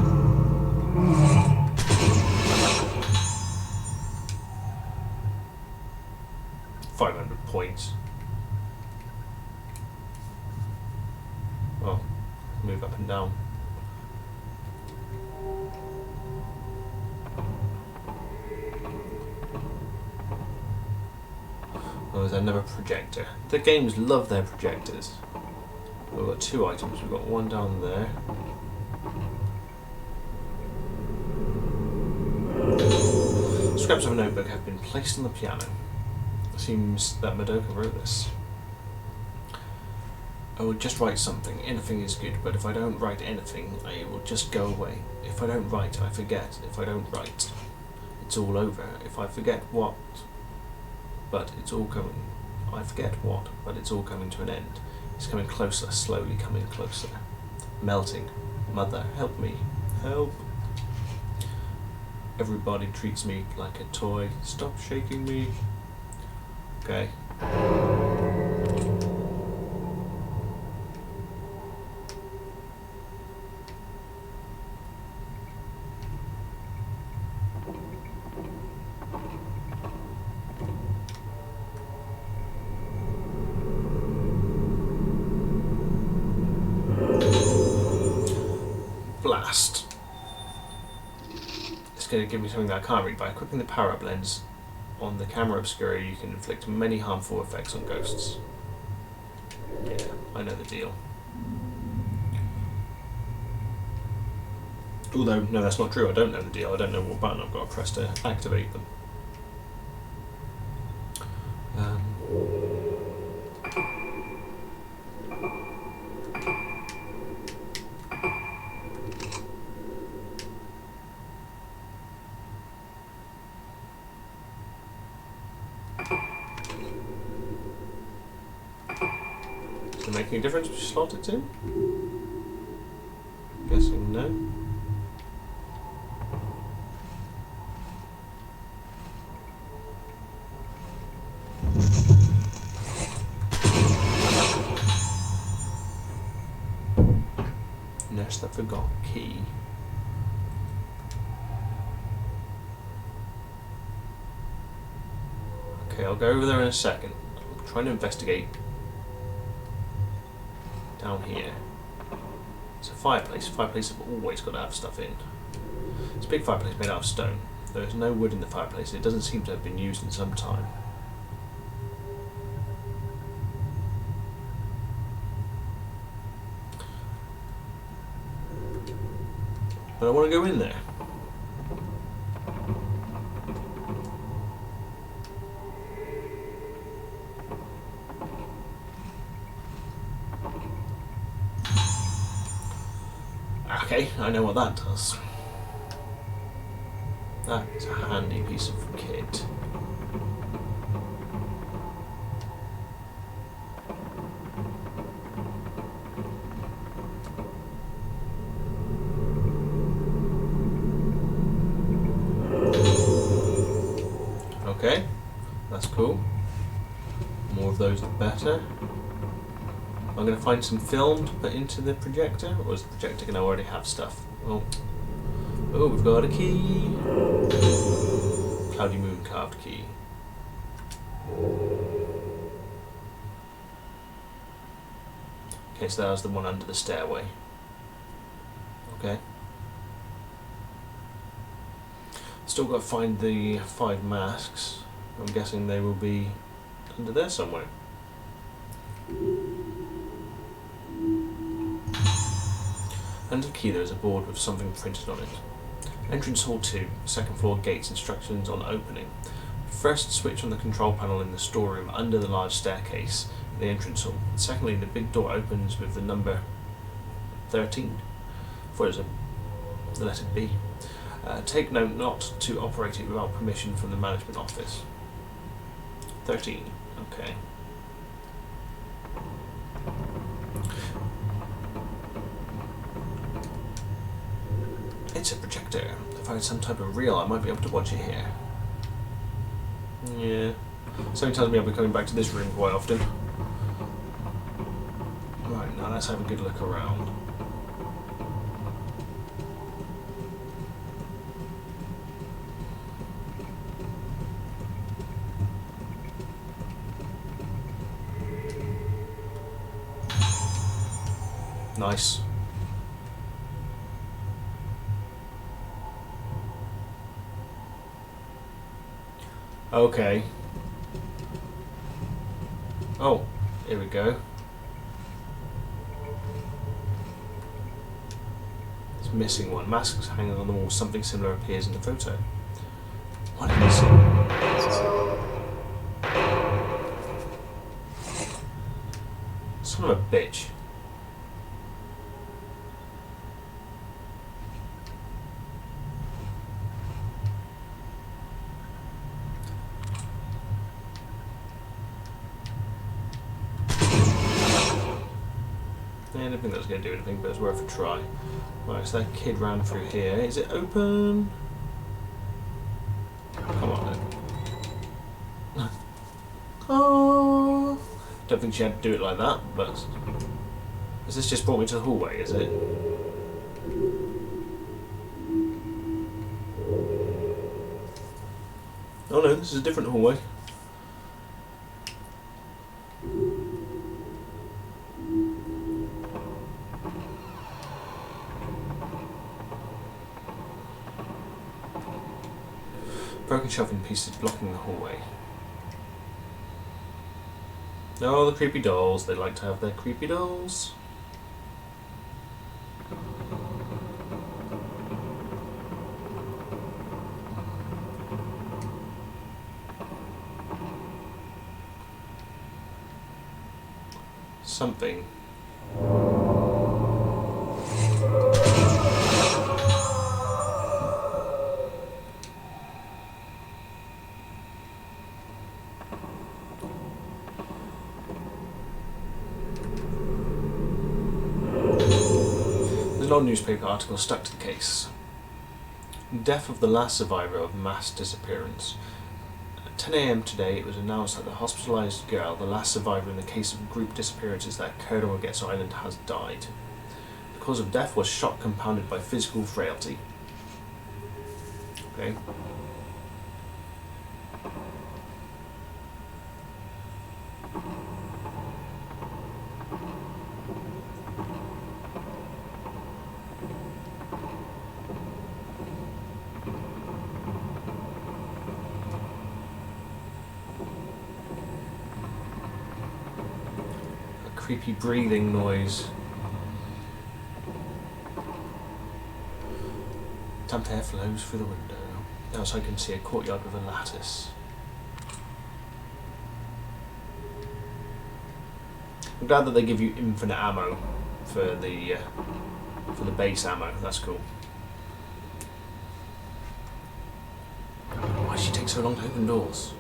500 points. Oh, move up and down. Oh, there's another projector. The games love their projectors. We've got 2 items. We've got one down there. Scraps of a notebook have been placed on the piano. It seems that Madoka wrote this. I will just write something. Anything is good, but if I don't write anything, it will just go away. If I don't write, I forget. If I don't write, it's all over. If I forget what, but it's all coming. I forget what, but it's all coming to an end. It's coming closer, slowly coming closer. Melting. Mother, help me. Help. Everybody treats me like a toy. Stop shaking me. Okay. Blast. It's going to give me something that I can't read. By equipping the power-up lens on the camera obscura, you can inflict many harmful effects on ghosts. Yeah, I know the deal. Although, no, that's not true. I don't know the deal. I don't know what button I've got to press to activate them. Does it make any difference which slot it's in? Guessing no. Nurse that forgot key. Okay, I'll go over there in a second. I'm trying to investigate down here. It's a fireplace. Fireplaces have always got to have stuff in. It's a big fireplace made out of stone. There is no wood in the fireplace. It doesn't seem to have been used in some time. But I want to go in there. Okay, I know what that does. That's a handy piece of kit. Okay, that's cool. More of those the better. I'm going to find some film to put into the projector, or is the projector going to already have stuff? Oh, we've got a key. Cloudy moon carved key. Okay, so that was the one under the stairway. Okay. Still got to find the 5 masks. I'm guessing they will be under there somewhere. Under the key there is a board with something printed on it. Entrance Hall 2, second floor gates, instructions on opening. First, switch on the control panel in the storeroom under the large staircase in the entrance hall. Secondly, the big door opens with the number 13. thought it was the letter B. Take note not to operate it without permission from the management office. 13. Okay. It's a projector. If I had some type of reel, I might be able to watch it here. Yeah. Something tells me I'll be coming back to this room quite often. Right, now let's have a good look around. Nice. Okay. Oh, here we go. It's missing one. Masks hanging on the wall. Something similar appears in the photo. What is it? Son of a bitch. I didn't think that was going to do anything, but it's worth a try. Right, so that kid ran through here. Is it open? Come on then. Oh! Don't think she had to do it like that, but... Has this just brought me to the hallway, is it? Oh no, this is a different hallway. Broken shelving pieces blocking the hallway. Oh, the creepy dolls. They like to have their creepy dolls. Something. There's an old newspaper article stuck to the case. Death of the last survivor of mass disappearance. At 10 a.m. today, it was announced that the hospitalized girl, the last survivor in the case of group disappearances that occurred on Getz Island, has died. The cause of death was shock compounded by physical frailty. Okay. Creepy breathing noise. Damp air flows through the window. Outside I can see a courtyard with a lattice. I'm glad that they give you infinite ammo for the base ammo. That's cool. Why does she take so long to open doors?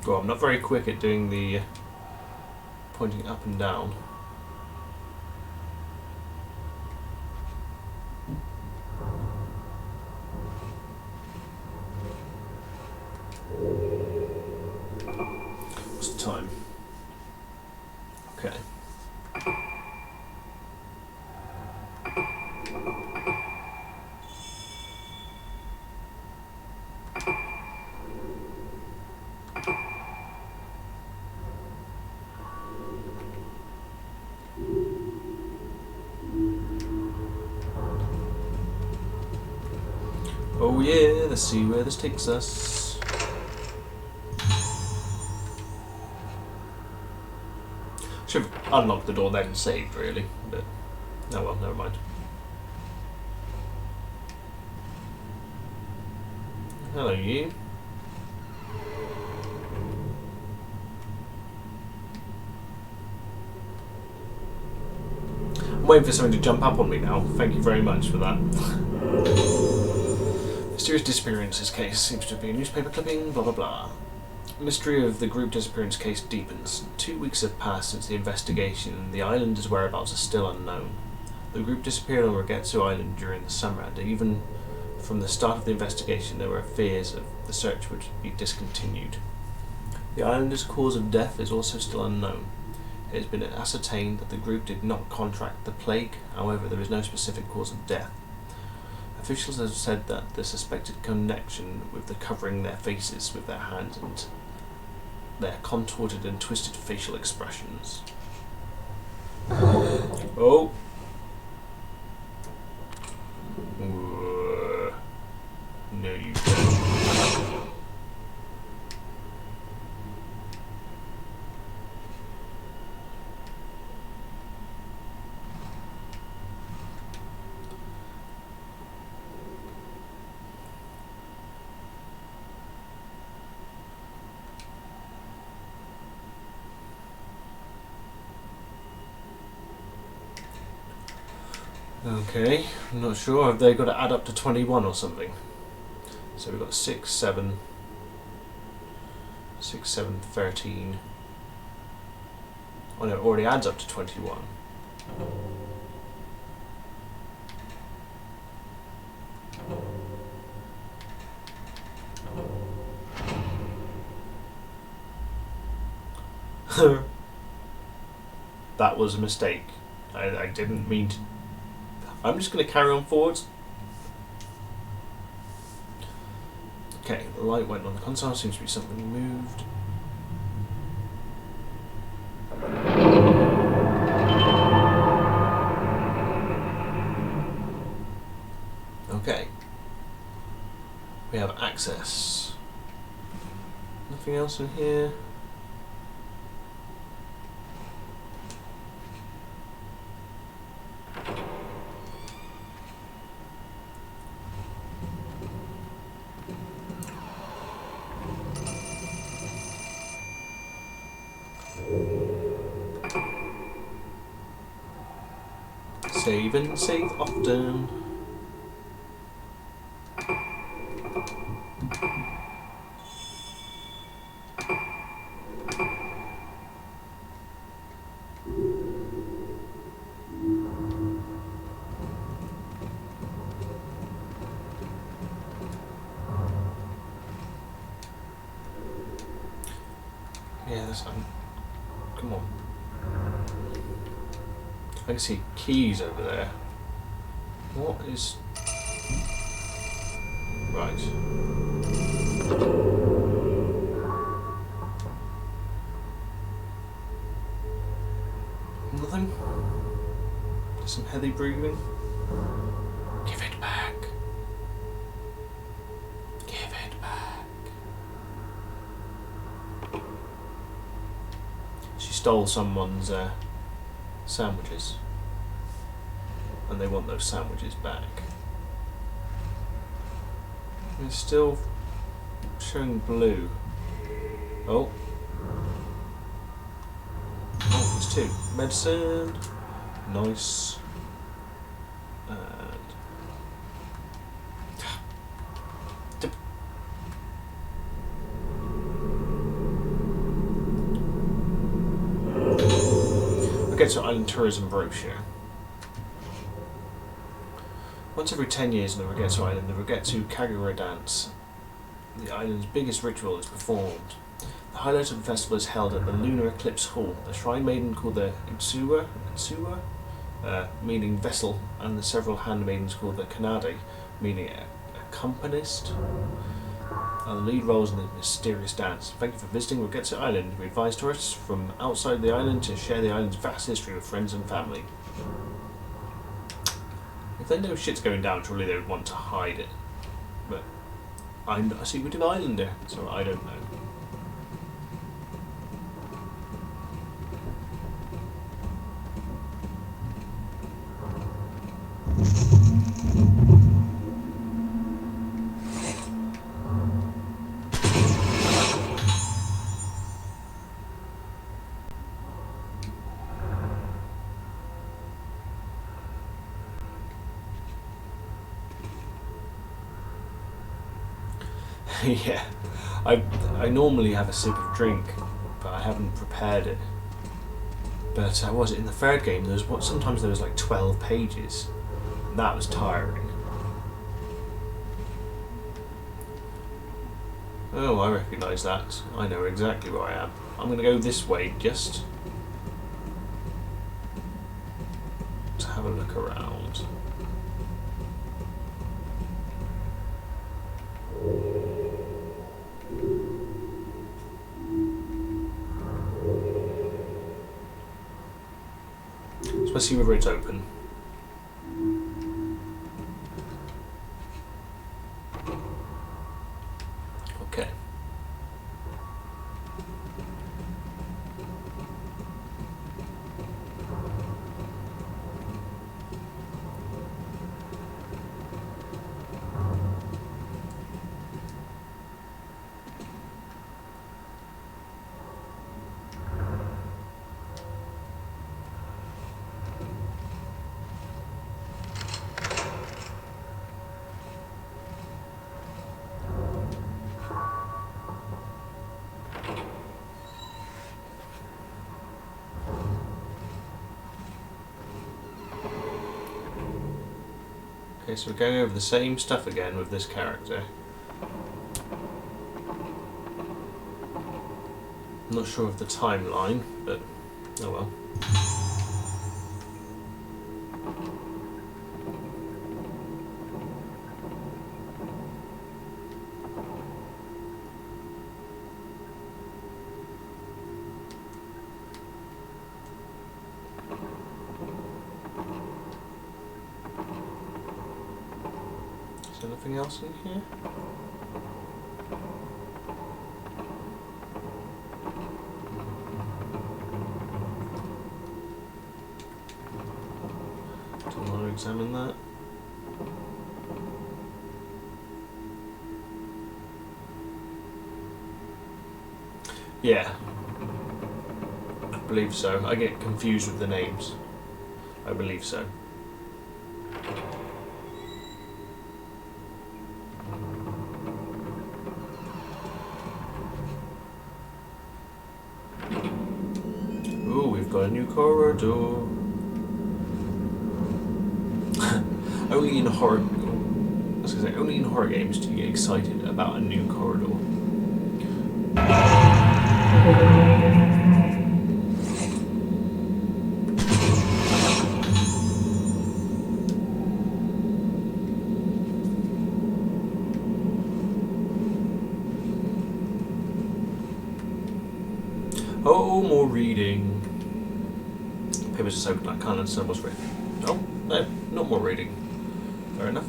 Well, I'm not very quick at doing the pointing up and down. What's the time? Okay. Oh yeah, let's see where this takes us. Should have unlocked the door then and saved, really. But, oh well, never mind. Hello, you. I'm waiting for something to jump up on me now. Thank you very much for that. Mysterious disappearances case seems to be a newspaper clipping, blah blah blah. Mystery of the group disappearance case deepens. 2 weeks have passed since the investigation and the islanders' whereabouts are still unknown. The group disappeared on Rogetsu Island during the summer, and even from the start of the investigation there were fears of the search would be discontinued. The islanders' cause of death is also still unknown. It has been ascertained that the group did not contract the plague, however there is no specific cause of death. Officials have said that the suspected connection with the covering their faces with their hands and their contorted and twisted facial expressions. Oh! No, you don't. Okay, I'm not sure. Have they got to add up to 21 or something? So we've got 6, 7, 13. Oh no, it already adds up to 21. That was a mistake. I didn't mean to. I'm just going to carry on forwards. Okay, the light went on the console. Seems to be something moved. Okay. We have access. Nothing else in here. Save and save often. Yeah, that's come on. I can see keys over there. What is... Right. Nothing? Just some heavy breathing? Give it back. Give it back. She stole someone's sandwiches. And they want those sandwiches back. It's still showing blue. Oh. Oh, there's 2. Medicine. Nice. And... Okay, so Island Tourism Brochure. Once every 10 years on the Rogetsu Island, the Rogetsu Kagura dance, the island's biggest ritual, is performed. The highlight of the festival is held at the Lunar Eclipse Hall. The shrine maiden called the Itsuwa, meaning vessel, and the several handmaidens called the Kanade, meaning accompanist, are the lead roles in the mysterious dance. Thank you for visiting Rogetsu Island. We advise tourists from outside the island to share the island's vast history with friends and family. If they know shit's going down, surely they would want to hide it. But I'm not a secretive islander, so I don't know. Yeah, I normally have a sip of drink, but I haven't prepared it. But I was in the third game. Sometimes there was like 12 pages. That was tiring. Oh, I recognise that. I know exactly where I am. I'm going to go this way just to have a look around. So let's see whether it's open. Okay. Okay, so we're going over the same stuff again with this character. I'm not sure of the timeline, but oh well. Is there nothing else in here? Do you want to examine that? Yeah. I believe so. I get confused with the names. I believe so. Ooh, we've got a new corridor. Only in horror. I was gonna say, only in horror games do you get excited about a new corridor. Oh, more reading. Papers just open. I can't understand what's written. Oh, no, not more reading. Fair enough.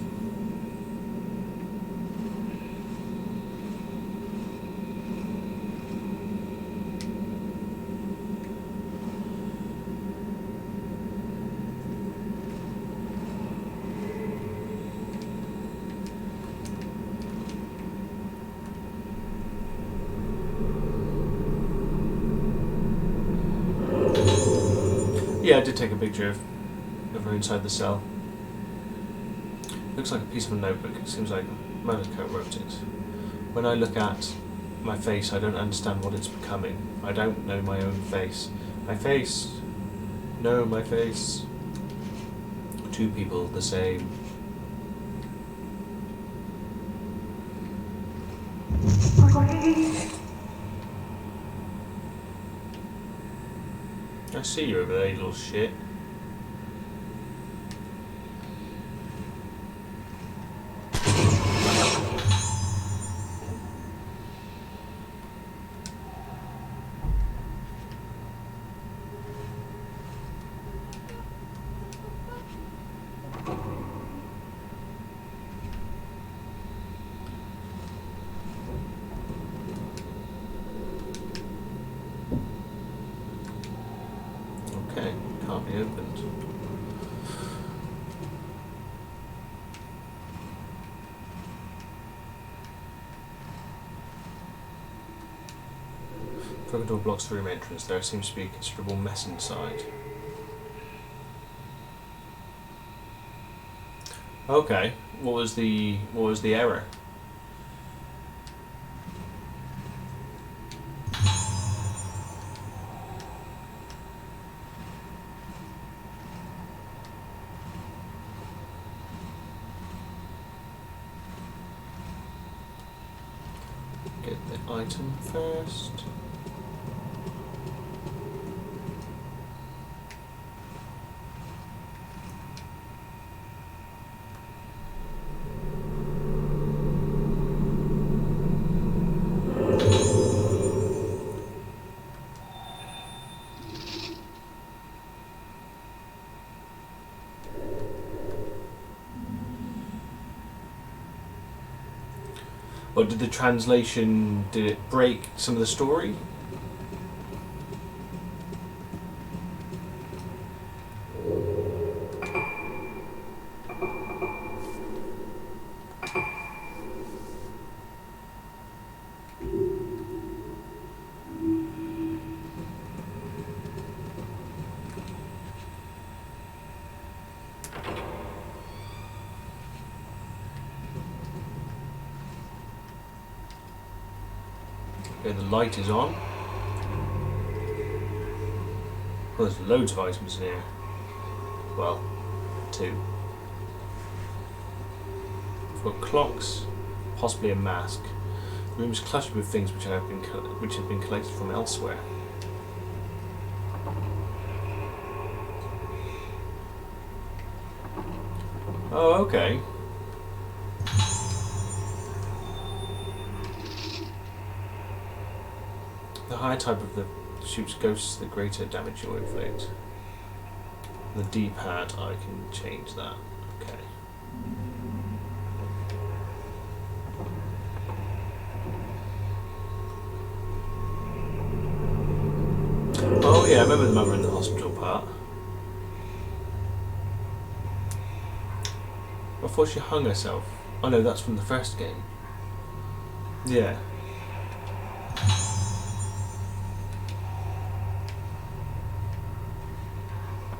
Yeah, I did take a picture of her inside the cell. Looks like a piece of a notebook. It seems like Monaco wrote it. When I look at my face, I don't understand what it's becoming. I don't know my own face. My face. No, my face. Two people, the same. I see you over there, you little shit. Okay, can't be opened. door blocks the room entrance. There seems to be a considerable mess inside. Okay, what was the error? Get the item first. Or did the translation, did it break some of the story? Okay, the light is on. Well, there's loads of items in here. Well, 2. We've got clocks, possibly a mask. The room is cluttered with things which have been collected from elsewhere. Oh, okay. The higher type of the shoots ghosts, the greater damage you'll inflict. The D-pad, I can change that. Okay. Oh yeah, I remember the mother in the hospital part. I thought she hung herself. Oh no, that's from the first game. Yeah.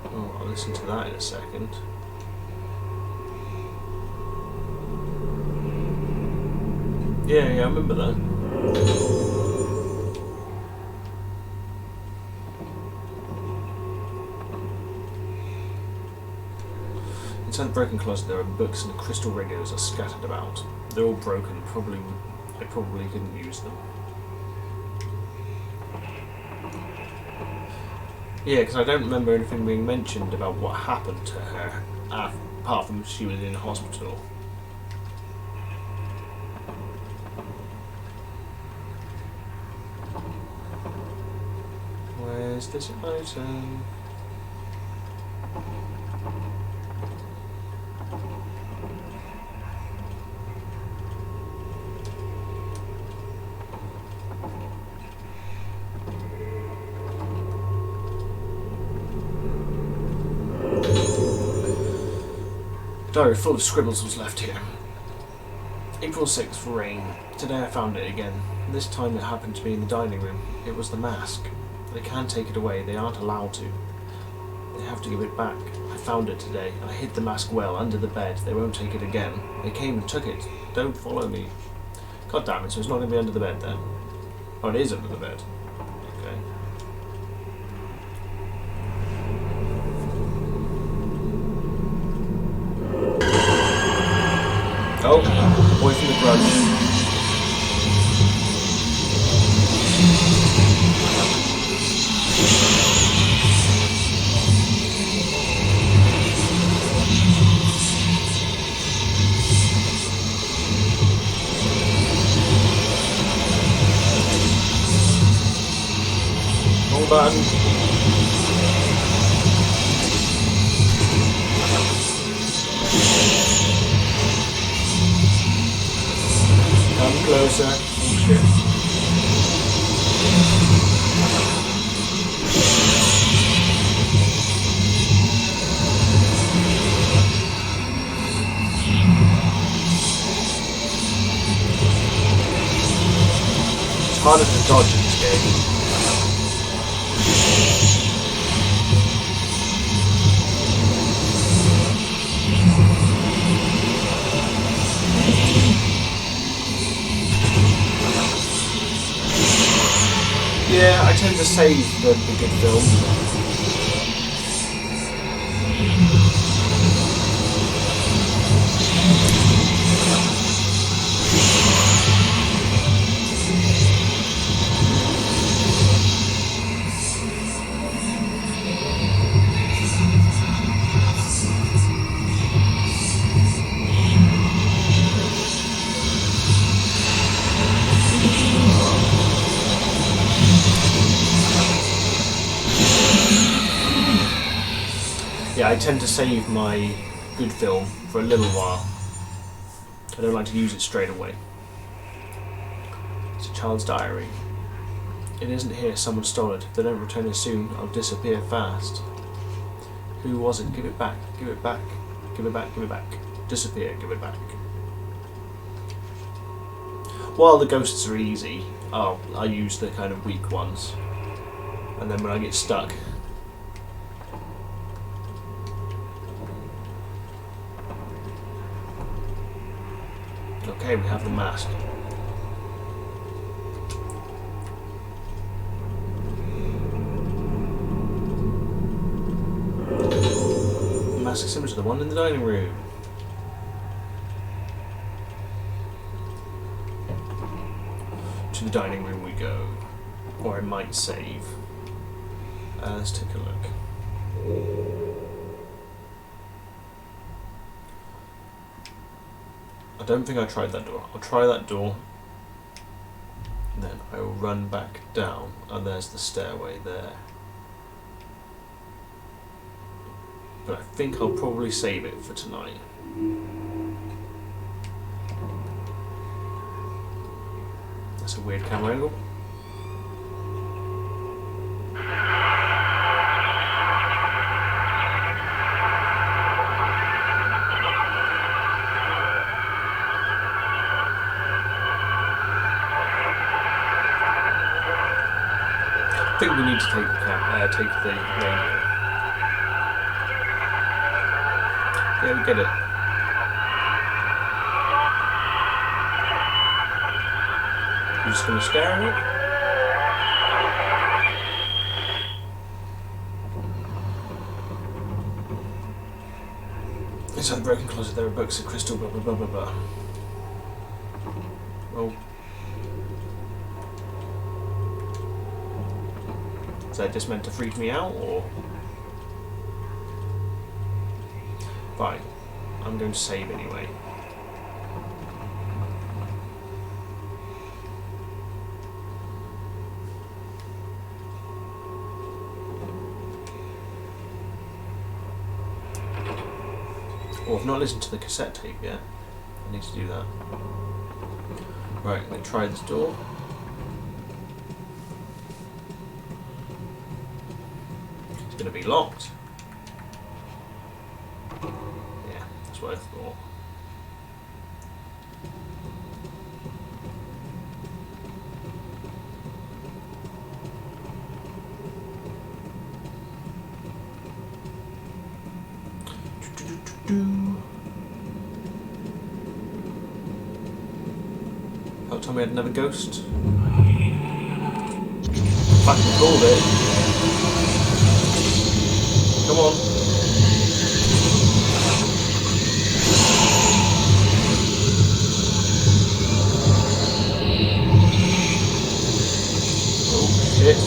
Oh, I'll listen to that in a second. Yeah, I remember that. Inside the broken closet there are books and crystal radios are scattered about. They're all broken, I probably couldn't use them. Yeah, because I don't remember anything being mentioned about what happened to her, apart from she was in hospital. Where's this item? Diary full of scribbles was left here. April 6th, rain. Today I found it again. This time it happened to be in the dining room. It was the mask. They can't take it away. They aren't allowed to. They have to give it back. I found it today. I hid the mask well under the bed. They won't take it again. They came and took it. Don't follow me. God damn it, so it's not going to be under the bed then. Oh, it is under the bed. Okay. Oh, boy from the grudge. Wrong button. Come closer. Oh shit. It's harder to dodge in this game. tend to save the good film. Yeah, I tend to save my good film for a little while. I don't like to use it straight away. It's a child's diary. It isn't here, someone stole it. If they don't return it soon, I'll disappear fast. Who was it? Give it back, give it back, give it back, give it back. Disappear, give it back. While the ghosts are easy, I use the kind of weak ones. And then when I get stuck, okay, we have the mask. The mask is similar to the one in the dining room. To the dining room we go. Or I might save. Let's take a look. I don't think I tried that door. I'll try that door. Then I will run back down. And there's the stairway there. But I think I'll probably save it for tonight. That's a weird camera angle. I think we need to take the radio. Yeah, we get it. You're just gonna stare at it? Inside the broken closet there are books of crystal blah blah blah blah blah. Well, is that just meant to freak me out, or? Fine. I'm going to save anyway. Oh, I've not listened to the cassette tape yet. I need to do that. Right, I'm going to try this door. It's going to be locked. Yeah, that's what I thought. How told me I'd never ghost? Fucking called it. Come on. Oh shit.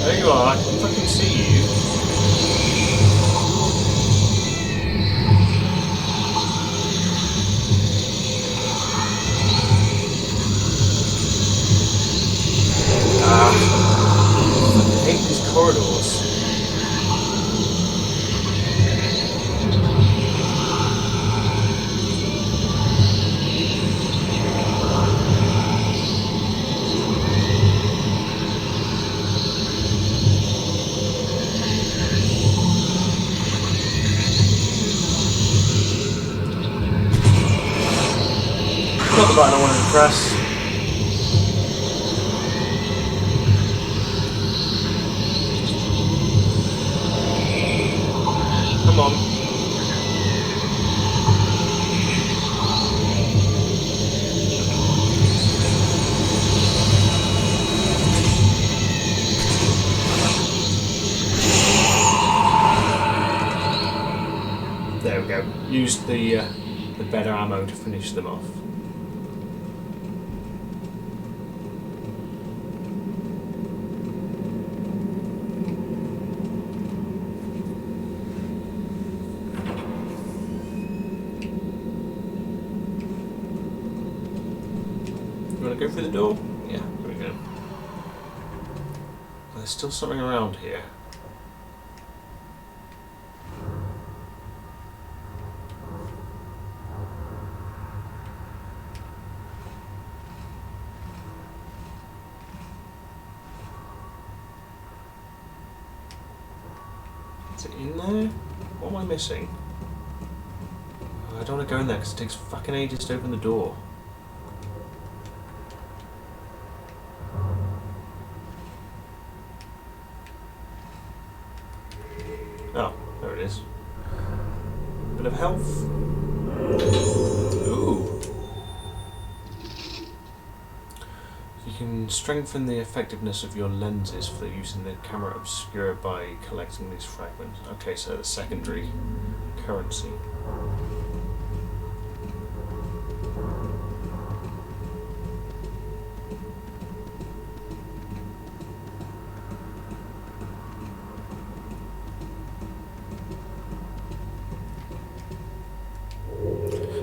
There you are, I can fucking see you. press. Come on. There we go. Use the better ammo to finish them off. You want to go through the door? Yeah, there we go. There's still something around here. Is it in there? What am I missing? I don't want to go in there because it takes fucking ages to open the door. Oh, there it is. Bit of health. Ooh. You can strengthen the effectiveness of your lenses for using the camera obscura by collecting these fragments. Okay, so the secondary currency.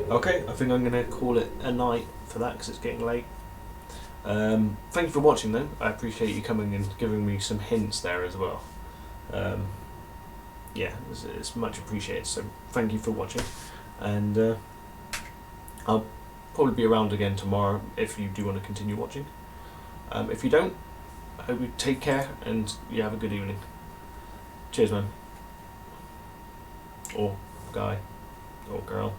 Okay, I think I'm going to call it a night for that because it's getting late. Thank you for watching though. I appreciate you coming and giving me some hints there as well. Yeah, it's much appreciated, so thank you for watching. And I'll probably be around again tomorrow if you do want to continue watching. If you don't, I hope you take care and you have a good evening. Cheers, man. Or guy. Or girl.